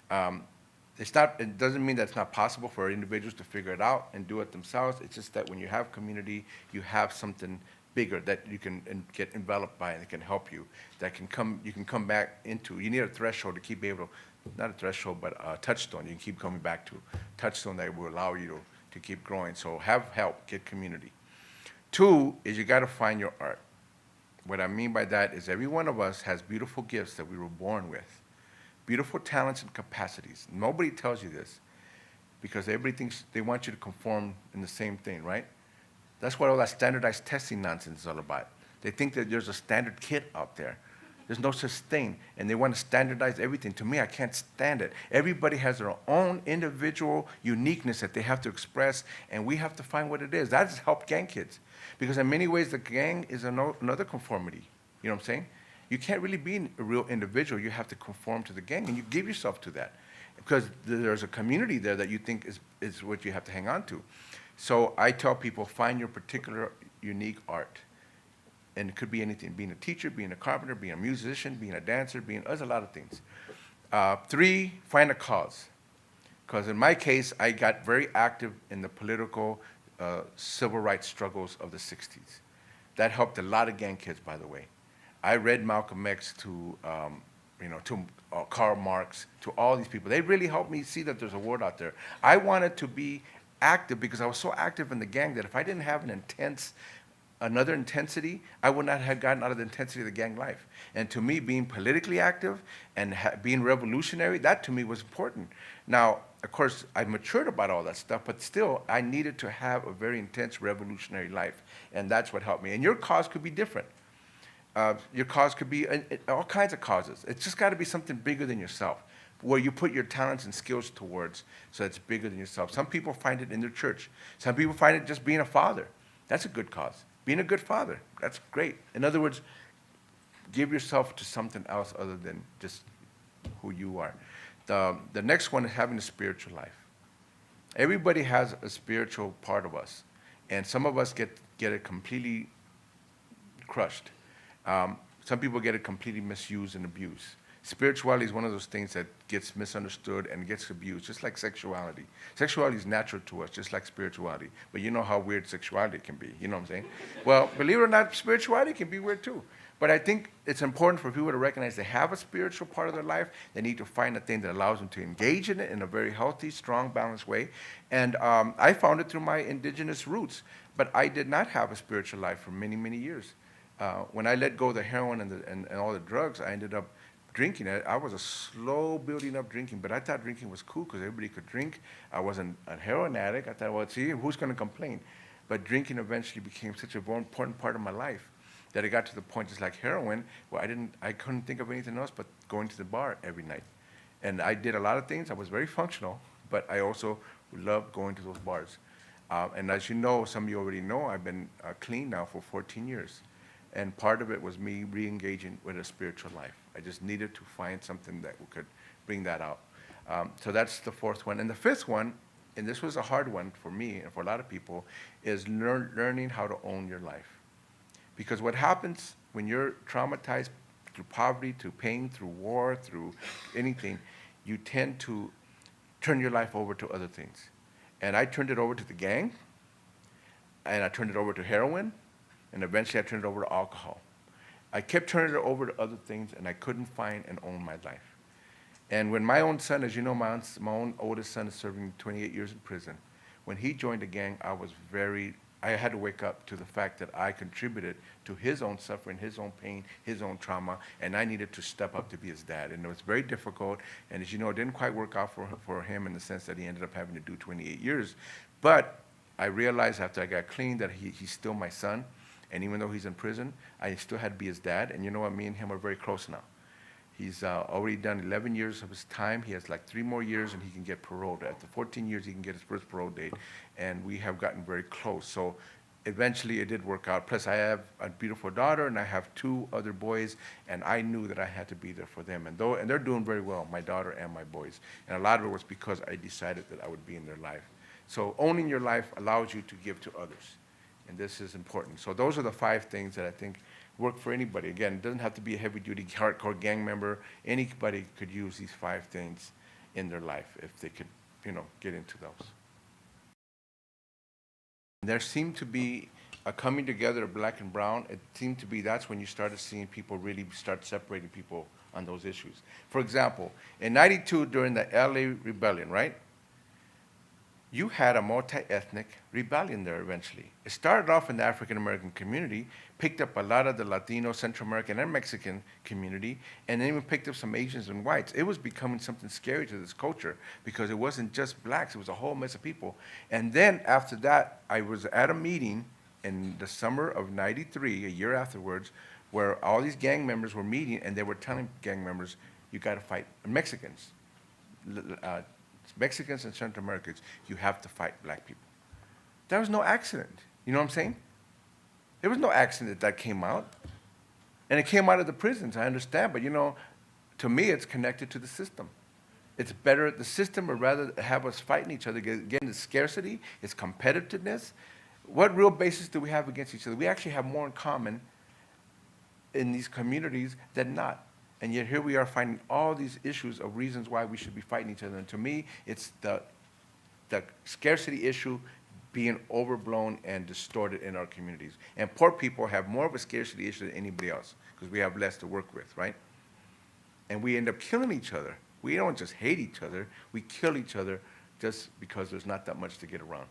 It doesn't mean that it's not possible for individuals to figure it out and do it themselves. It's just that when you have community, you have something bigger that you can get enveloped by and that can help you, you can come back into. You need a threshold to keep able to, not a threshold, but a touchstone you can keep coming back to, touchstone that will allow you to keep growing. So have help, get community. 2 is you got to find your art. What I mean by that is every one of us has beautiful gifts that we were born with, beautiful talents and capacities. Nobody tells you this because everybody thinks they want you to conform in the same thing, right? That's what all that standardized testing nonsense is all about. They think that there's a standard kit out there. There's no such thing, and they want to standardize everything. To me, I can't stand it. Everybody has their own individual uniqueness that they have to express, and we have to find what it is. That has helped gang kids, because in many ways, the gang is another conformity. You know what I'm saying? You can't really be a real individual. You have to conform to the gang, and you give yourself to that, because there's a community there that you think is what you have to hang on to. So I tell people, find your particular unique art. And it could be anything, being a teacher, being a carpenter, being a musician, being a dancer, there's a lot of things. 3, find a cause. Because in my case, I got very active in the political civil rights struggles of the 60s. That helped a lot of gang kids, by the way. I read Malcolm X to Karl Marx, to all these people. They really helped me see that there's a world out there. I wanted to be active because I was so active in the gang that if I didn't have another intensity, I would not have gotten out of the intensity of the gang life. And to me, being politically active and being revolutionary, that to me was important. Now, of course, I matured about all that stuff, but still, I needed to have a very intense revolutionary life, and that's what helped me. And your cause could be different. Your cause could be all kinds of causes. It's just got to be something bigger than yourself, where you put your talents and skills towards, so it's bigger than yourself. Some people find it in their church. Some people find it just being a father. That's a good cause. Being a good father, that's great. In other words, give yourself to something else other than just who you are. The next one is having a spiritual life. Everybody has a spiritual part of us, and some of us get it completely crushed. Some people get it completely misused and abused. Spirituality is one of those things that gets misunderstood and gets abused, just like sexuality. Sexuality is natural to us, just like spirituality. But you know how weird sexuality can be, you know what I'm saying? Well, believe it or not, spirituality can be weird too. But I think it's important for people to recognize they have a spiritual part of their life. They need to find a thing that allows them to engage in it in a very healthy, strong, balanced way. And I found it through my indigenous roots. But I did not have a spiritual life for many, many years. When I let go of the heroin and all the drugs, I ended up drinking. I was a slow building up drinking, but I thought drinking was cool because everybody could drink. I wasn't a heroin addict. I thought, well, see, who's going to complain? But drinking eventually became such an important part of my life that it got to the point, just like heroin, where I couldn't think of anything else but going to the bar every night. And I did a lot of things. I was very functional, but I also loved going to those bars. And as you know, some of you already know, I've been clean now for 14 years. And part of it was me re-engaging with a spiritual life. I just needed to find something that could bring that out. So that's the 4th one. And the 5th one, and this was a hard one for me and for a lot of people, is learning how to own your life. Because what happens when you're traumatized through poverty, through pain, through war, through anything, you tend to turn your life over to other things. And I turned it over to the gang, and I turned it over to heroin, and eventually I turned it over to alcohol. I kept turning it over to other things, and I couldn't find and own my life. And when my own son, as you know, my own oldest son is serving 28 years in prison. When he joined the gang, I had to wake up to the fact that I contributed to his own suffering, his own pain, his own trauma, and I needed to step up to be his dad. And it was very difficult, and as you know, it didn't quite work out for him in the sense that he ended up having to do 28 years. But I realized after I got clean that he's still my son, and even though he's in prison, I still had to be his dad, and you know what, me and him are very close now. He's already done 11 years of his time. He has like 3 more years and he can get paroled. After 14 years, he can get his first parole date. And we have gotten very close. So eventually it did work out. Plus I have a beautiful daughter and I have 2 other boys, and I knew that I had to be there for them. And they're doing very well, my daughter and my boys. And a lot of it was because I decided that I would be in their life. So owning your life allows you to give to others. And this is important. So those are the 5 things that I think work for anybody. Again, it doesn't have to be a heavy-duty, hardcore gang member. Anybody could use these 5 things in their life if they could, get into those. There seemed to be a coming together of black and brown. It seemed to be that's when you started seeing people really start separating people on those issues. For example, in '92 during the LA rebellion, right? You had a multi-ethnic rebellion there eventually. It started off in the African-American community, picked up a lot of the Latino, Central American, and Mexican community, and then even picked up some Asians and whites. It was becoming something scary to this culture because it wasn't just blacks, it was a whole mess of people. And then after that, I was at a meeting in the summer of '93, a year afterwards, where all these gang members were meeting and they were telling gang members, you gotta fight Mexicans. Mexicans and Central Americans, you have to fight black people. There was no accident. You know what I'm saying? There was no accident that came out. And it came out of the prisons, I understand, but to me, it's connected to the system. It's better, the system would rather have us fighting each other. Again, it's scarcity, it's competitiveness. What real basis do we have against each other? We actually have more in common in these communities than not. And yet here we are finding all these issues of reasons why we should be fighting each other. And to me, it's the scarcity issue being overblown and distorted in our communities. And poor people have more of a scarcity issue than anybody else because we have less to work with, right? And we end up killing each other. We don't just hate each other, we kill each other just because there's not that much to get around.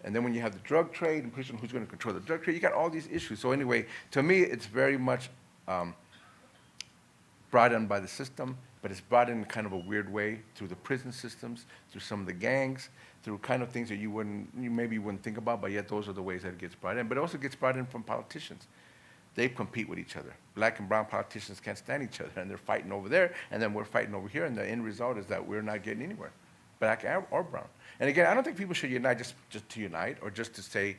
And then when you have the drug trade and who's going to control the drug trade, you got all these issues. So anyway, to me, it's very much brought in by the system, but it's brought in kind of a weird way through the prison systems, through some of the gangs, through kind of things that you maybe wouldn't think about, but yet those are the ways that it gets brought in. But it also gets brought in from politicians. They compete with each other. Black and brown politicians can't stand each other, and they're fighting over there, and then we're fighting over here, and the end result is that we're not getting anywhere, black or brown. And again, I don't think people should unite just to unite or just to say,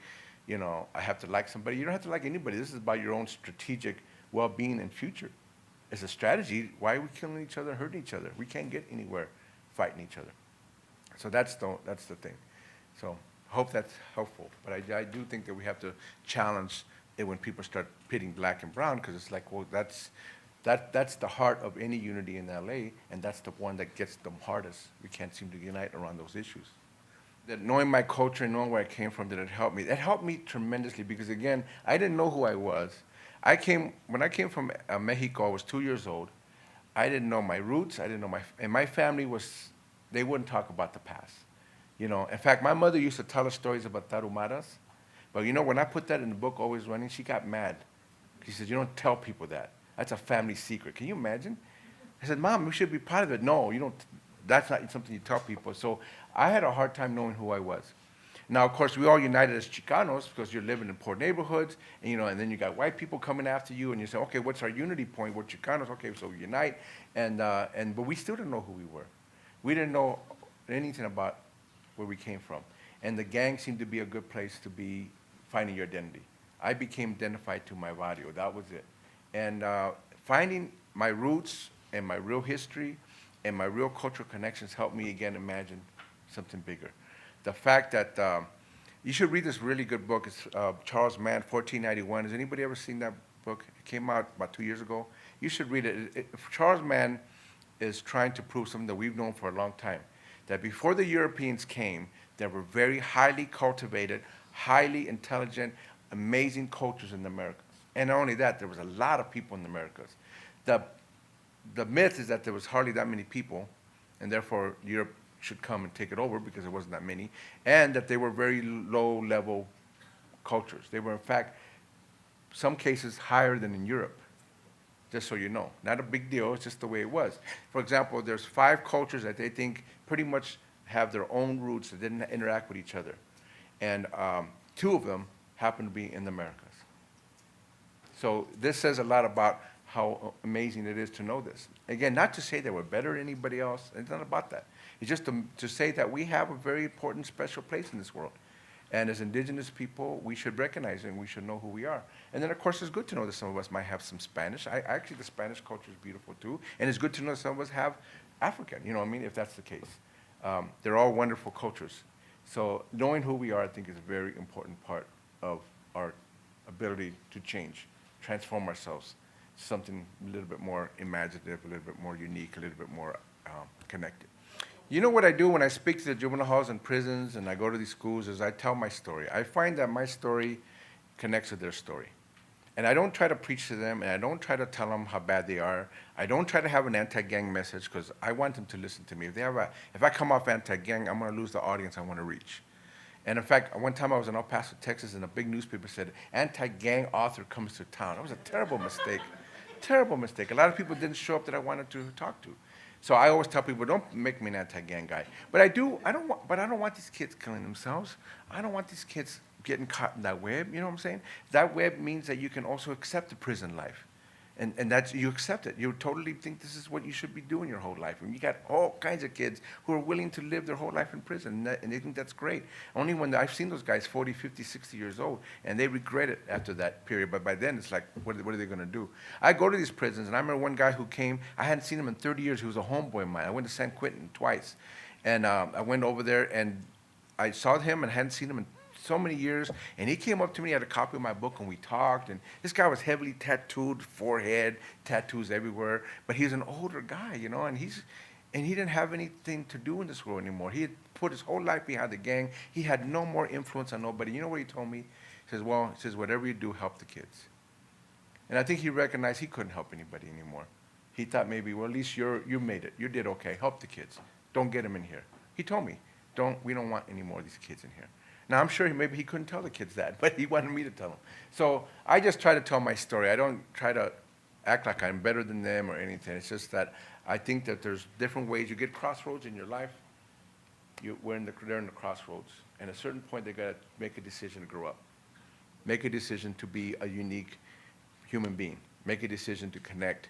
I have to like somebody. You don't have to like anybody. This is about your own strategic well-being and future. As a strategy, why are we killing each other, hurting each other? We can't get anywhere fighting each other. So that's the thing. So hope that's helpful. But I do think that we have to challenge it when people start pitting black and brown, because it's like, well, that's the heart of any unity in LA, and that's the one that gets them hardest. We can't seem to unite around those issues. That knowing my culture and knowing where I came from, it helped me. It helped me tremendously because, again, I didn't know who I was. When I came from Mexico, I was 2 years old. I didn't know my roots. I didn't know and my family they wouldn't talk about the past. In fact, my mother used to tell us stories about tarumaras. But when I put that in the book, Always Running, she got mad. She said, you don't tell people that. That's a family secret. Can you imagine? I said, Mom, we should be proud of it. No, you don't. That's not something you tell people. So I had a hard time knowing who I was. Now, of course, we all united as Chicanos because you're living in poor neighborhoods, and then you got white people coming after you, and you say, okay, what's our unity point? We're Chicanos, okay, so we unite, but we still didn't know who we were. We didn't know anything about where we came from, and the gang seemed to be a good place to be finding your identity. I became identified to my barrio, that was it. And finding my roots and my real history and my real cultural connections helped me again imagine something bigger. The fact that you should read this really good book. It's Charles Mann, 1491. Has anybody ever seen that book? It came out about 2 years ago. You should read it. Charles Mann is trying to prove something that we've known for a long time, that before the Europeans came, there were very highly cultivated, highly intelligent, amazing cultures in the Americas. And not only that, there was a lot of people in the Americas. The myth is that there was hardly that many people, and therefore Europe should come and take it over because there wasn't that many, and that they were very low-level cultures. They were, in fact, some cases higher than in Europe, just so you know. Not a big deal, it's just the way it was. For example, there's 5 cultures that they think pretty much have their own roots that didn't interact with each other. And 2 of them happen to be in the Americas. So this says a lot about how amazing it is to know this. Again, not to say that we're better than anybody else. It's not about that. It's just to say that we have a very important, special place in this world. And as indigenous people, we should recognize it and we should know who we are. And then, of course, it's good to know that some of us might have some Spanish. Actually, the Spanish culture is beautiful, too. And it's good to know that some of us have African, you know what I mean, if that's the case. They're all wonderful cultures. So knowing who we are, I think, is a very important part of our ability to change, transform ourselves, something a little bit more imaginative, a little bit more unique, a little bit more connected. You know what I do when I speak to the juvenile halls and prisons and I go to these schools is I tell my story. I find that my story connects with their story. And I don't try to preach to them, and I don't try to tell them how bad they are. I don't try to have an anti-gang message because I want them to listen to me. If I come off anti-gang, I'm going to lose the audience I want to reach. And in fact, one time I was in El Paso, Texas, and a big newspaper said, anti-gang author comes to town. That was a terrible mistake. Terrible mistake. A lot of people didn't show up that I wanted to talk to. So I always tell people, don't make me an anti-gang guy. But I don't want these kids killing themselves. I don't want these kids getting caught in that web, you know what I'm saying? That web means that you can also accept the prison life. And that's, you accept it. You totally think this is what you should be doing your whole life. And you got all kinds of kids who are willing to live their whole life in prison, and they think that's great. Only when I've seen those guys 40, 50, 60 years old, and they regret it after that period. But by then, it's like, what are they going to do? I go to these prisons, and I remember one guy who came, I hadn't seen him in 30 years. He was a homeboy of mine. I went to San Quentin twice. And I went over there, and I saw him and hadn't seen him in so many years, and he came up to me, he had a copy of my book, and we talked, and this guy was heavily tattooed, forehead, tattoos everywhere, but he's an older guy, you know, and he didn't have anything to do in this world anymore. He had put his whole life behind the gang. He had no more influence on nobody. You know what he told me? He says, whatever you do, help the kids. And I think he recognized he couldn't help anybody anymore. He thought maybe, well, at least you made it. You did okay. Help the kids. Don't get them in here. He told me, we don't want any more of these kids in here. Now, I'm sure maybe he couldn't tell the kids that, but he wanted me to tell them. So I just try to tell my story. I don't try to act like I'm better than them or anything. It's just that I think that there's different ways. You get crossroads in your life. They're in the crossroads. And at a certain point, they got to make a decision to grow up. Make a decision to be a unique human being. Make a decision to connect,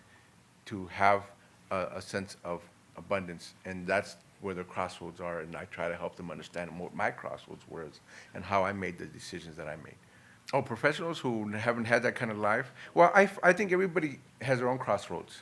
to have a sense of abundance. And that's where the crossroads are, and I try to help them understand what my crossroads were and how I made the decisions that I made. Oh, professionals who haven't had that kind of life? Well, I think everybody has their own crossroads.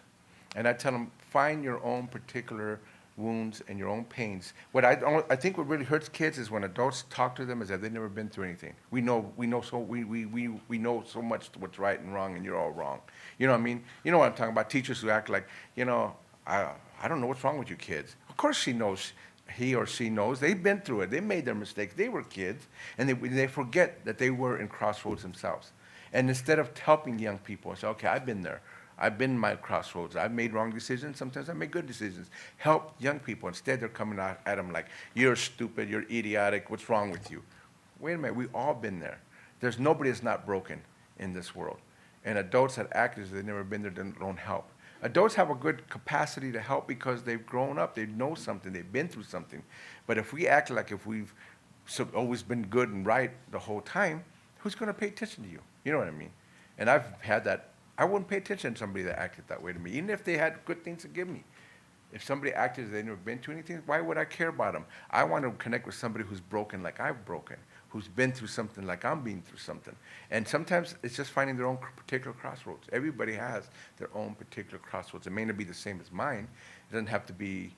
And I tell them, find your own particular wounds and your own pains. I think what really hurts kids is when adults talk to them as if they've never been through anything. We know so much what's right and wrong, and you're all wrong. You know what I mean? You know what I'm talking about? Teachers who act like, you know, I don't know what's wrong with you kids. Of course she knows, he or she knows. They've been through it. They made their mistakes. They were kids, and they forget that they were in crossroads themselves. And instead of helping young people, say, okay, I've been there. I've been in my crossroads. I've made wrong decisions. Sometimes I make good decisions. Help young people. Instead, they're coming at them like, you're stupid, you're idiotic, what's wrong with you? Wait a minute, we've all been there. There's nobody that's not broken in this world. And adults that act as if they've never been there don't help. Adults have a good capacity to help because they've grown up, they know something, they've been through something. But if we act like if we've always been good and right the whole time, who's going to pay attention to you? You know what I mean? And I've had that. I wouldn't pay attention to somebody that acted that way to me, even if they had good things to give me. If somebody acted as they've never been through anything, why would I care about them? I want to connect with somebody who's broken like I've broken, who's been through something like I'm being through something. And sometimes it's just finding their own particular crossroads. Everybody has their own particular crossroads. It may not be the same as mine. It doesn't have to be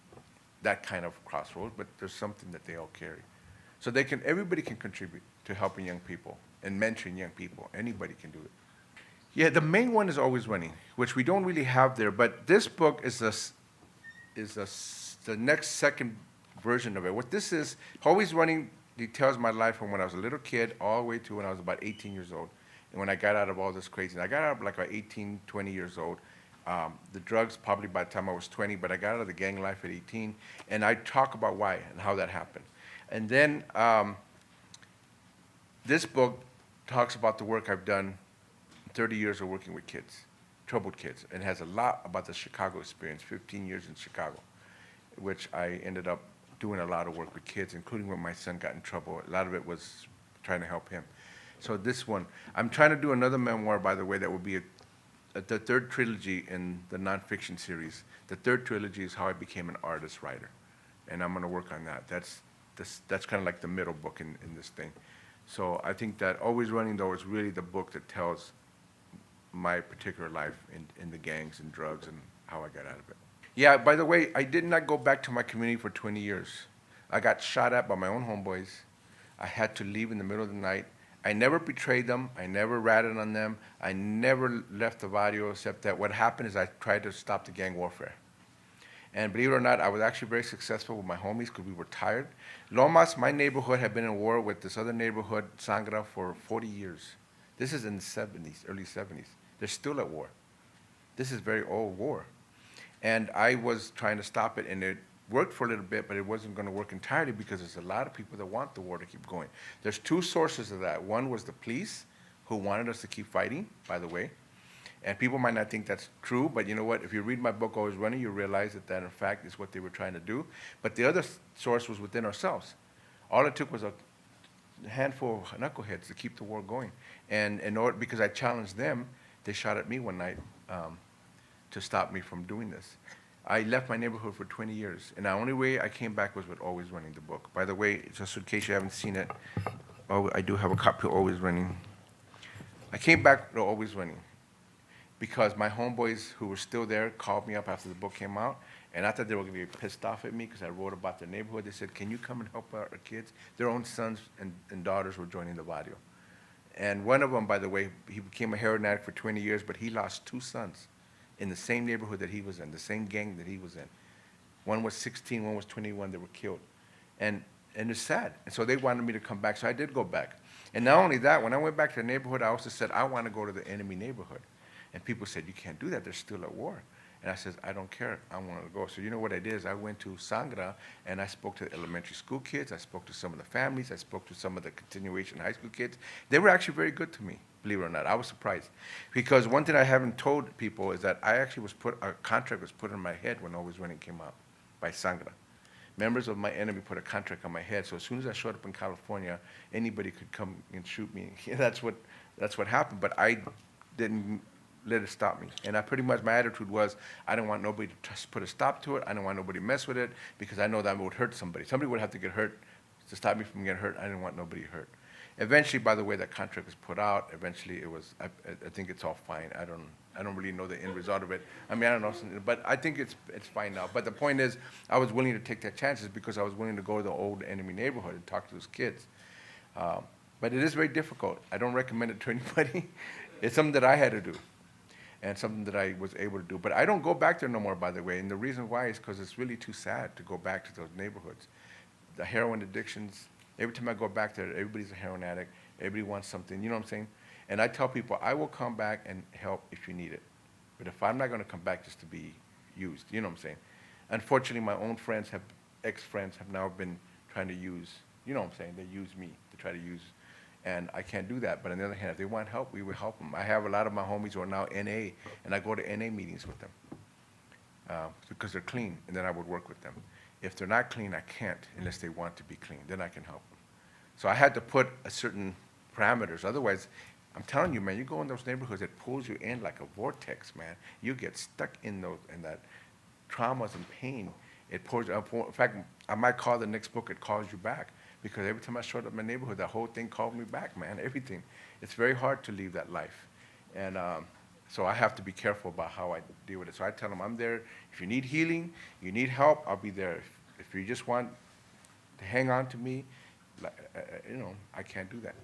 that kind of crossroads, but there's something that they all carry. So everybody can contribute to helping young people and mentoring young people. Anybody can do it. Yeah, the main one is Always Running, which we don't really have there, but this book is the next second version of it. What this is, Always Running details my life from when I was a little kid all the way to when I was about 18 years old. And when I got out of all this crazy, I got out of like 18, 20 years old. The drugs probably by the time I was 20, but I got out of the gang life at 18. And I talk about why and how that happened. And then this book talks about the work I've done 30 years of working with kids, troubled kids, and has a lot about the Chicago experience, 15 years in Chicago, which I ended up doing a lot of work with kids, including when my son got in trouble. A lot of it was trying to help him. So this one, I'm trying to do another memoir, by the way, that will be the third trilogy in the nonfiction series. The third trilogy is how I became an artist writer, and I'm going to work on that. That's kind of like the middle book in this thing. So I think that Always Running, though, is really the book that tells my particular life in the gangs and drugs and how I got out of it. Yeah, by the way, I did not go back to my community for 20 years. I got shot at by my own homeboys. I had to leave in the middle of the night. I never betrayed them. I never ratted on them. I never left the barrio, except that what happened is I tried to stop the gang warfare. And believe it or not, I was actually very successful with my homies because we were tired. Lomas, my neighborhood, had been in war with this other neighborhood, Sangra, for 40 years. This is in the 70s, early 70s. They're still at war. This is very old war. And I was trying to stop it, and it worked for a little bit, but it wasn't going to work entirely because there's a lot of people that want the war to keep going. There's two sources of that. One was the police, who wanted us to keep fighting, by the way. And people might not think that's true, but you know what? If you read my book, Always Running, you realize that in fact is what they were trying to do. But the other source was within ourselves. All it took was a handful of knuckleheads to keep the war going. And in order, because I challenged them, they shot at me one night to stop me from doing this. I left my neighborhood for 20 years, and the only way I came back was with Always Running, the book. By the way, just in case you haven't seen it, I do have a copy of Always Running. I came back to Always Running because my homeboys who were still there called me up after the book came out, and I thought they were going to be pissed off at me because I wrote about their neighborhood. They said, can you come and help our kids? Their own sons and daughters were joining the barrio. And one of them, by the way, he became a heroin addict for 20 years, but he lost two sons in the same neighborhood that he was in, the same gang that he was in. One was 16, one was 21, they were killed. And it's sad. And so they wanted me to come back, so I did go back. And not only that, when I went back to the neighborhood, I also said, I want to go to the enemy neighborhood. And people said, you can't do that, they're still at war. And I said, I don't care, I want to go. So you know what I did is I went to Sangra, and I spoke to the elementary school kids, I spoke to some of the families, I spoke to some of the continuation high school kids. They were actually very good to me, believe it or not. I was surprised. Because one thing I haven't told people is that I actually a contract was put on my head when Always Running came out by Sangra. Members of my enemy put a contract on my head, so as soon as I showed up in California, anybody could come and shoot me. That's what happened, but I didn't let it stop me. And I pretty much, my attitude was, I didn't want nobody to put a stop to it. I didn't want nobody to mess with it because I know that would hurt somebody. Somebody would have to get hurt to stop me from getting hurt. I didn't want nobody hurt. Eventually, by the way, that contract was put out. Eventually, it was, I think it's all fine. I don't really know the end result of it. I mean, I don't know, but I think it's fine now. But the point is, I was willing to take that chances because I was willing to go to the old enemy neighborhood and talk to those kids. But it is very difficult. I don't recommend it to anybody. It's something that I had to do, and something that I was able to do. But I don't go back there no more, by the way, and the reason why is because it's really too sad to go back to those neighborhoods. The heroin addictions, every time I go back there, everybody's a heroin addict, everybody wants something, you know what I'm saying? And I tell people, I will come back and help if you need it. But if I'm not gonna come back just to be used, you know what I'm saying? Unfortunately, my own friends ex-friends have now been trying to use, you know what I'm saying? They use me to try to use, and I can't do that. But on the other hand, if they want help, we will help them. I have a lot of my homies who are now NA, and I go to NA meetings with them because they're clean, and then I would work with them. If they're not clean, I can't unless they want to be clean. Then I can help them. So I had to put a certain parameters. Otherwise, I'm telling you, man, you go in those neighborhoods, it pulls you in like a vortex, man. You get stuck in that traumas and pain. It pours you up. In fact, I might call the next book, It Calls You Back, because every time I showed up in my neighborhood, that whole thing called me back, man, everything. It's very hard to leave that life. And so I have to be careful about how I deal with it. So I tell them, I'm there. If you need healing, you need help, I'll be there. If you just want to hang on to me, I can't do that.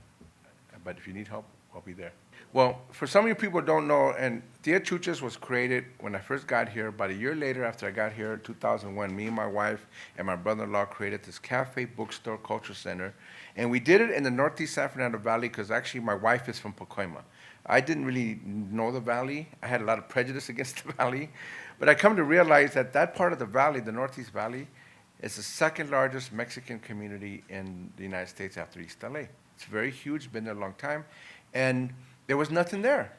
But if you need help, I'll be there. Well, for some of you people who don't know, and Tia Chuchas was created when I first got here. About a year later, after I got here in 2001, me and my wife and my brother-in-law created this cafe, bookstore, culture center. And we did it in the Northeast San Fernando Valley because actually my wife is from Pacoima. I didn't really know the valley. I had a lot of prejudice against the valley. But I come to realize that that part of the valley, the Northeast Valley, is the second largest Mexican community in the United States after East LA. It's very huge, been there a long time. And there was nothing there.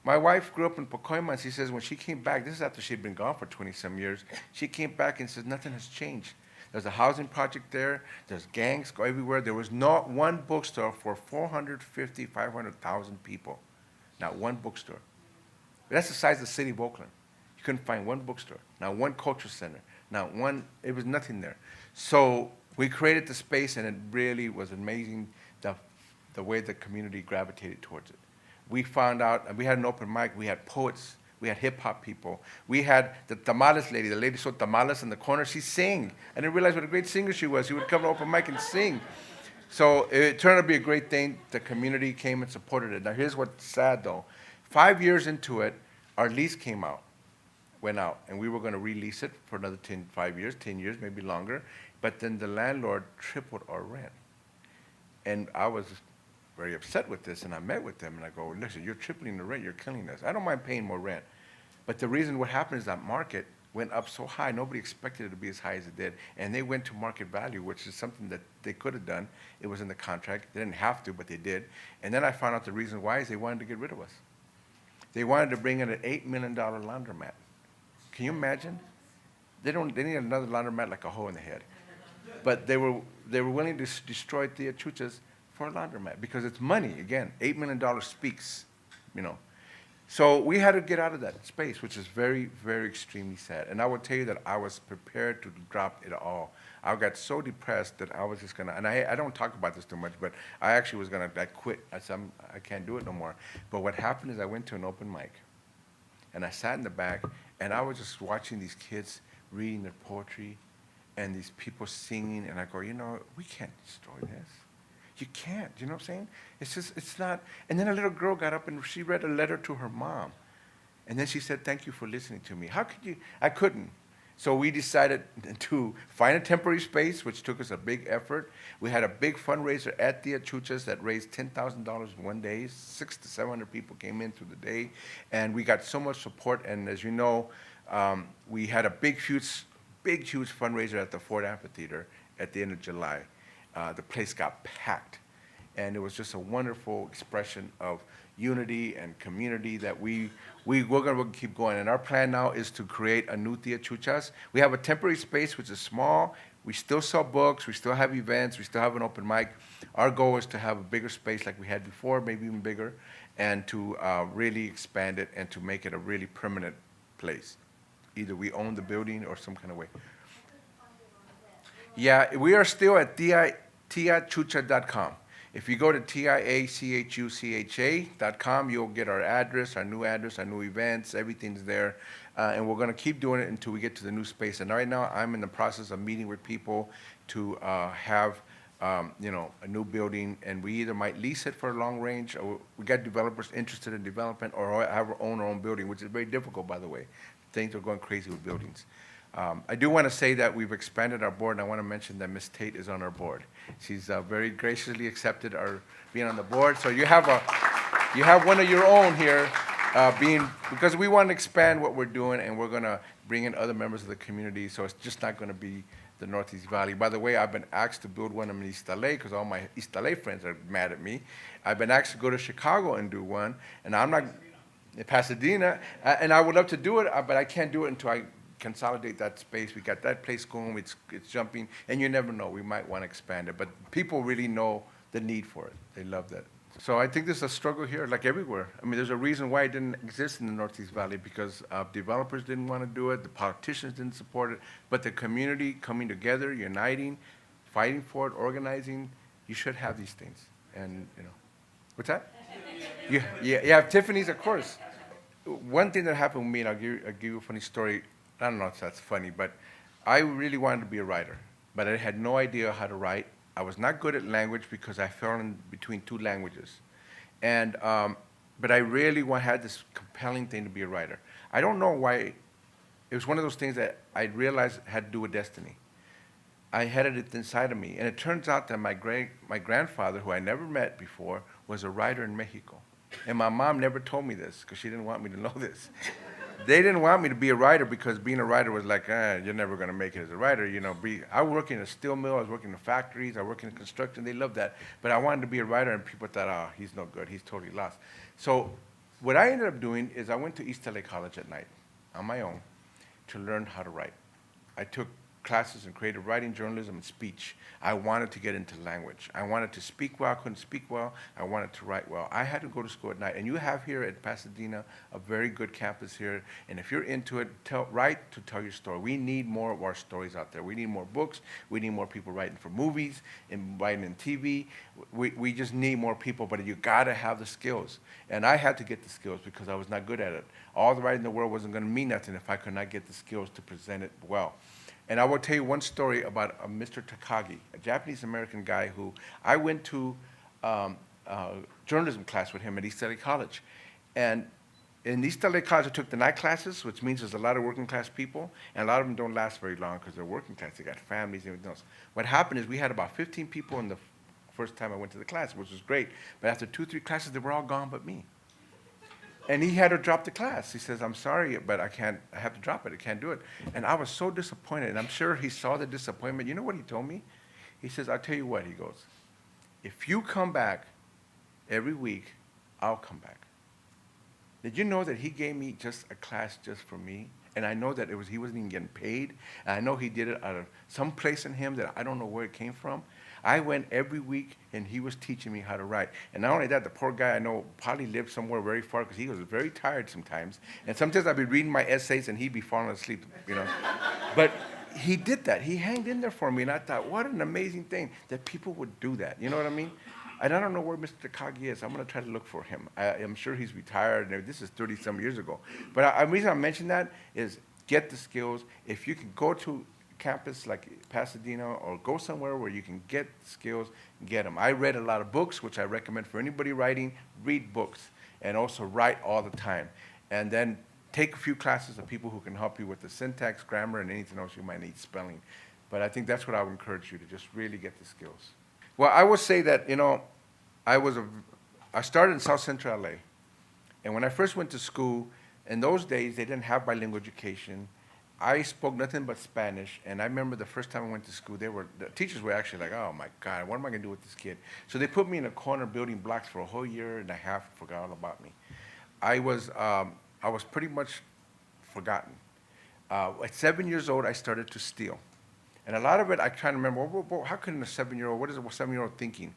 My wife grew up in Pacoima, and she says when she came back, this is after she'd been gone for 20-some years, she came back and says nothing has changed. There's a housing project there. There's gangs go everywhere. There was not one bookstore for 450, 500,000 people. Not one bookstore. That's the size of the city of Oakland. You couldn't find one bookstore, not one culture center, not one, it was nothing there. So we created the space, and it really was amazing the way the community gravitated towards it. We found out, and we had an open mic, we had poets, we had hip-hop people. We had the tamales lady, the lady sold tamales in the corner, she sang. I didn't realize what a great singer she was. She would come to open mic and sing. So it turned out to be a great thing. The community came and supported it. Now here's what's sad though. 5 years into it, our lease went out, and we were gonna release it for another 5 years, 10 years, maybe longer. But then the landlord tripled our rent. And I was very upset with this, and I met with them, and I go, listen, you're tripling the rent, you're killing us. I don't mind paying more rent. But the reason what happened is that market went up so high, nobody expected it to be as high as it did. And they went to market value, which is something that they could have done. It was in the contract. They didn't have to, but they did. And then I found out the reason why is they wanted to get rid of us. They wanted to bring in an $8 million laundromat. Can you imagine? They need another laundromat like a hole in the head. But they were willing to destroy Tia Chuchas for a laundromat because it's money. Again, $8 million speaks, you know. So we had to get out of that space, which is very, very extremely sad. And I will tell you that I was prepared to drop it all. I got so depressed that I was just gonna, and I don't talk about this too much, but I actually was gonna quit. I said, I can't do it no more. But what happened is I went to an open mic, and I sat in the back, and I was just watching these kids reading their poetry, and these people singing, and I go, you know, we can't destroy this. You can't, you know what I'm saying? It's just, it's not. And then a little girl got up and she read a letter to her mom. And then she said, thank you for listening to me. How could you? I couldn't. So we decided to find a temporary space, which took us a big effort. We had a big fundraiser at Tia Chuchas that raised $10,000 in one day. 600 to 700 people came in through the day. And we got so much support. And as you know, we had a big, huge fundraiser at the Ford Amphitheater at the end of July. The place got packed, and it was just a wonderful expression of unity and community that we're going to keep going. And our plan now is to create a new Tia Chuchas. We have a temporary space which is small. We still sell books. We still have events. We still have an open mic. Our goal is to have a bigger space like we had before, maybe even bigger, and to really expand it and to make it a really permanent place. Either we own the building or some kind of way. Yeah, we are still at tiachucha.com. If you go to tiachucha.com, you'll get our address, our new events, everything's there. And we're going to keep doing it until we get to the new space. And right now, I'm in the process of meeting with people to have, you know, a new building. And we either might lease it for a long range, or we got developers interested in development, or own our own building, which is very difficult, by the way. Things are going crazy with buildings. I do want to say that we've expanded our board, and I want to mention that Ms. Tate is on our board. She's very graciously accepted our being on the board. So you have one of your own here, because we want to expand what we're doing, and we're going to bring in other members of the community. So it's just not going to be the Northeast Valley. By the way, I've been asked to build one in East LA because all my East LA friends are mad at me. I've been asked to go to Chicago and do one, and I'm not in Pasadena, and I would love to do it, but I can't do it until I consolidate that space. We got that place going, it's jumping, and you never know, we might want to expand it. But people really know the need for it. They love that. So I think there's a struggle here, like everywhere. I mean, there's a reason why it didn't exist in the Northeast Valley, because developers didn't want to do it, the politicians didn't support it, but the community coming together, uniting, fighting for it, organizing, you should have these things. And, you know, what's that? Yeah, Tiffany's, of course. One thing that happened with me, and I'll give you a funny story. I don't know if that's funny, but I really wanted to be a writer, but I had no idea how to write. I was not good at language because I fell in between two languages. And, but I really had this compelling thing to be a writer. I don't know why. It was one of those things that I realized had to do with destiny. I had it inside of me. And it turns out that my grandfather, who I never met before, was a writer in Mexico. And my mom never told me this because she didn't want me to know this. They didn't want me to be a writer because being a writer was like, you're never going to make it as a writer. You know, I was working in a steel mill, I was working in factories, I worked in construction. They loved that. But I wanted to be a writer, and people thought, oh, he's no good. He's totally lost. So what I ended up doing is I went to East LA College at night on my own to learn how to write. I took classes in creative writing, journalism, and speech. I wanted to get into language. I wanted to speak well. I couldn't speak well. I wanted to write well. I had to go to school at night. And you have here at Pasadena a very good campus here. And if you're into it, write to tell your story. We need more of our stories out there. We need more books. We need more people writing for movies and writing in TV. We just need more people, but you got to have the skills. And I had to get the skills because I was not good at it. All the writing in the world wasn't going to mean nothing if I could not get the skills to present it well. And I will tell you one story about Mr. Takagi, a Japanese-American guy who I went to journalism class with him at East LA College. And in East LA College, I took the night classes, which means there's a lot of working class people, and a lot of them don't last very long because they're working class. They got families and everything else. What happened is we had about 15 people in the first time I went to the class, which was great. But after 2-3 classes, they were all gone but me. And he had to drop the class. He says, I'm sorry, but I have to drop it. I can't do it. And I was so disappointed. And I'm sure he saw the disappointment. You know what he told me? He says, I'll tell you what, he goes, if you come back every week, I'll come back. Did you know that he gave me just a class just for me? And I know that he wasn't even getting paid. And I know he did it out of some place in him that I don't know where it came from. I went every week, and he was teaching me how to write. And not only that, the poor guy I know probably lived somewhere very far because he was very tired sometimes. And sometimes I'd be reading my essays, and he'd be falling asleep, you know. But he did that. He hanged in there for me, and I thought, what an amazing thing that people would do that. You know what I mean? And I don't know where Mr. Takagi is. I'm going to try to look for him. I'm sure he's retired, and this is 30-some years ago. But the reason I mention that is get the skills. If you can go to campus like Pasadena or go somewhere where you can get skills, get them. I read a lot of books, which I recommend for anybody writing. Read books and also write all the time. And then take a few classes of people who can help you with the syntax, grammar, and anything else you might need, spelling. But I think that's what I would encourage you to just really get the skills. Well, I would say that, you know, I started in South Central LA. And when I first went to school, in those days, they didn't have bilingual education. I spoke nothing but Spanish, and I remember the first time I went to school, the teachers were actually like, oh my God, what am I gonna do with this kid? So they put me in a corner building blocks for a whole year and a half, forgot all about me. I was pretty much forgotten. At 7 years old, I started to steal. And a lot of it, I try to remember, well, how can a 7-year-old, what is a 7-year-old thinking?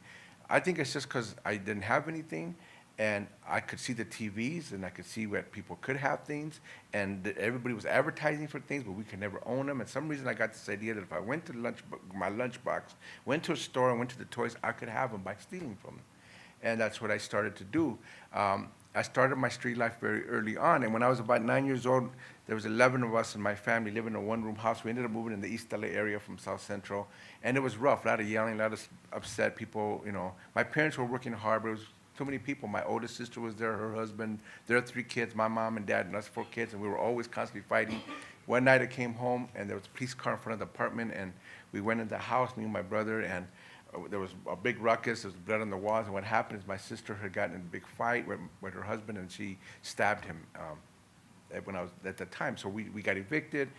I think it's just because I didn't have anything, and I could see the TVs, and I could see where people could have things, and everybody was advertising for things, but we could never own them. And some reason I got this idea that if I went to my lunchbox, went to a store and went to the toys, I could have them by stealing from them. And that's what I started to do. I started my street life very early on, and when I was about 9 years old, there was 11 of us in my family living in a one-room house. We ended up moving in the East LA area from South Central, and it was rough, a lot of yelling, a lot of upset people, you know. My parents were working hard, but it was too many people. My oldest sister was there, her husband, their 3 kids, my mom and dad, and us 4 kids, and we were always constantly fighting. One night I came home, and there was a police car in front of the apartment, and we went in the house, me and my brother, and there was a big ruckus, there was blood on the walls, and what happened is my sister had gotten in a big fight with her husband, and she stabbed him when I was at the time. So we got evicted,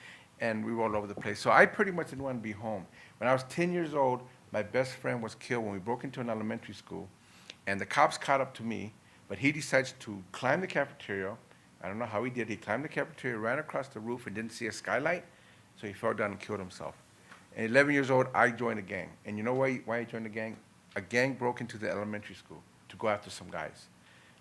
and we were all over the place. So I pretty much didn't want to be home. When I was 10 years old, my best friend was killed when we broke into an elementary school, and the cops caught up to me, but he decides to climb the cafeteria. I don't know how he did. He climbed the cafeteria, ran across the roof, and didn't see a skylight, so he fell down and killed himself. At 11 years old, I joined a gang. And you know why I joined a gang? A gang broke into the elementary school to go after some guys.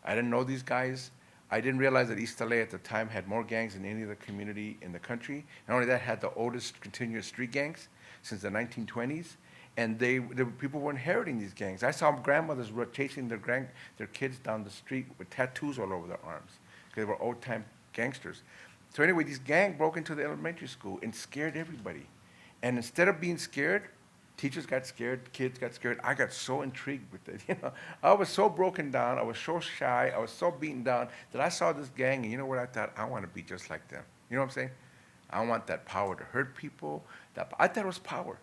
I didn't know these guys. I didn't realize that East LA at the time had more gangs than any other community in the country. Not only that, had the oldest continuous street gangs since the 1920s. And people were inheriting these gangs. I saw grandmothers were chasing their kids down the street with tattoos all over their arms because they were old-time gangsters. So anyway, this gang broke into the elementary school and scared everybody. And instead of being scared, Teachers got scared, kids got scared. I got so intrigued with it. I was so broken down. I was so shy. I was so beaten down that I saw this gang, and you know what I thought? I want to be just like them. You know what I'm saying? I want that power to hurt people. I thought it was power.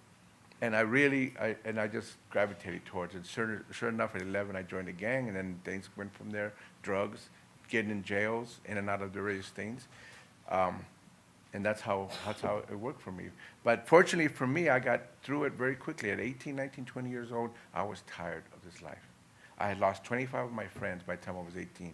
And I just gravitated towards it. Sure enough, at 11, I joined a gang, and then things went from there. Drugs, getting in jails, in and out of the various things. And that's how it worked for me. But fortunately for me, I got through it very quickly. At 18, 19, 20 years old, I was tired of this life. I had lost 25 of my friends by the time I was 18.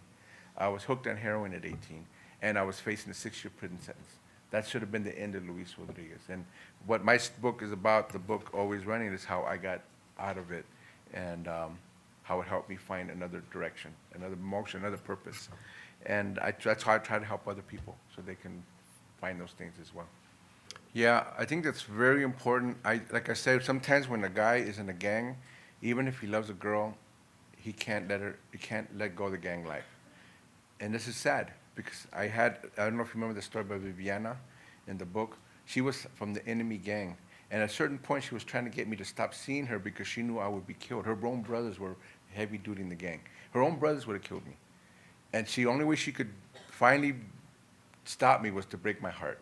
I was hooked on heroin at 18, and I was facing a 6-year prison sentence. That should have been the end of Luis Rodriguez. And what my book is about, the book Always Running, is how I got out of it, and how it helped me find another direction, another motion, another purpose. And that's how I try to help other people, so they can find those things as well. Yeah, I think that's very important. Like I said, sometimes when a guy is in a gang, even if he loves a girl, he can't let go of the gang life. And this is sad, because I don't know if you remember the story about Viviana in the book. She was from the enemy gang. And at a certain point, she was trying to get me to stop seeing her because she knew I would be killed. Her own brothers were heavy duty in the gang. Her own brothers would have killed me. And the only way she could finally stop me was to break my heart,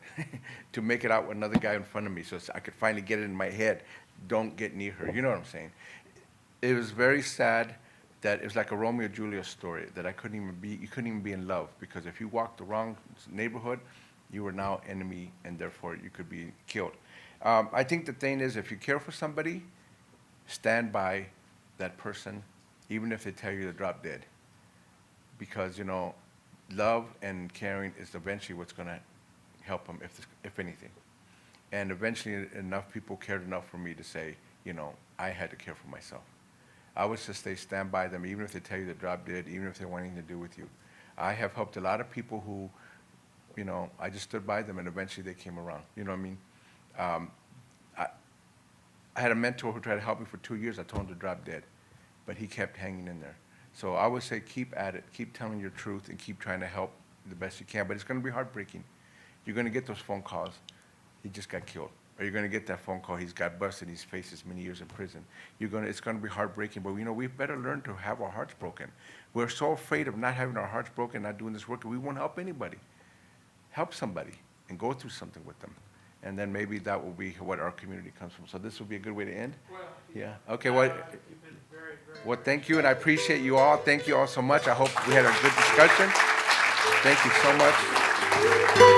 to make it out with another guy in front of me so I could finally get it in my head, don't get near her. You know what I'm saying? It was very sad that it was like a Romeo and Juliet story, that you couldn't even be in love, because if you walked the wrong neighborhood, you were now enemy, and therefore you could be killed. I think the thing is, if you care for somebody, stand by that person, even if they tell you to drop dead. Because, love and caring is eventually what's going to help them, if anything. And eventually enough people cared enough for me to say, I had to care for myself. I would just stand by them, even if they tell you to drop dead, even if they want anything to do with you. I have helped a lot of people who, I just stood by them, and eventually they came around. You know what I mean? I had a mentor who tried to help me for 2 years. I told him to drop dead, but he kept hanging in there. So I would say keep at it, keep telling your truth, and keep trying to help the best you can. But it's going to be heartbreaking. You're going to get those phone calls, he just got killed. Or you're going to get that phone call, he's got busted, he's faces many years in prison. It's going to be heartbreaking, but we better learn to have our hearts broken. We're so afraid of not having our hearts broken, not doing this work, we won't help anybody. Help somebody and go through something with them. And then maybe that will be what our community comes from. So this will be a good way to end? Well, yeah. Okay, well, thank you, and I appreciate you all. Thank you all so much. I hope we had a good discussion. Thank you so much.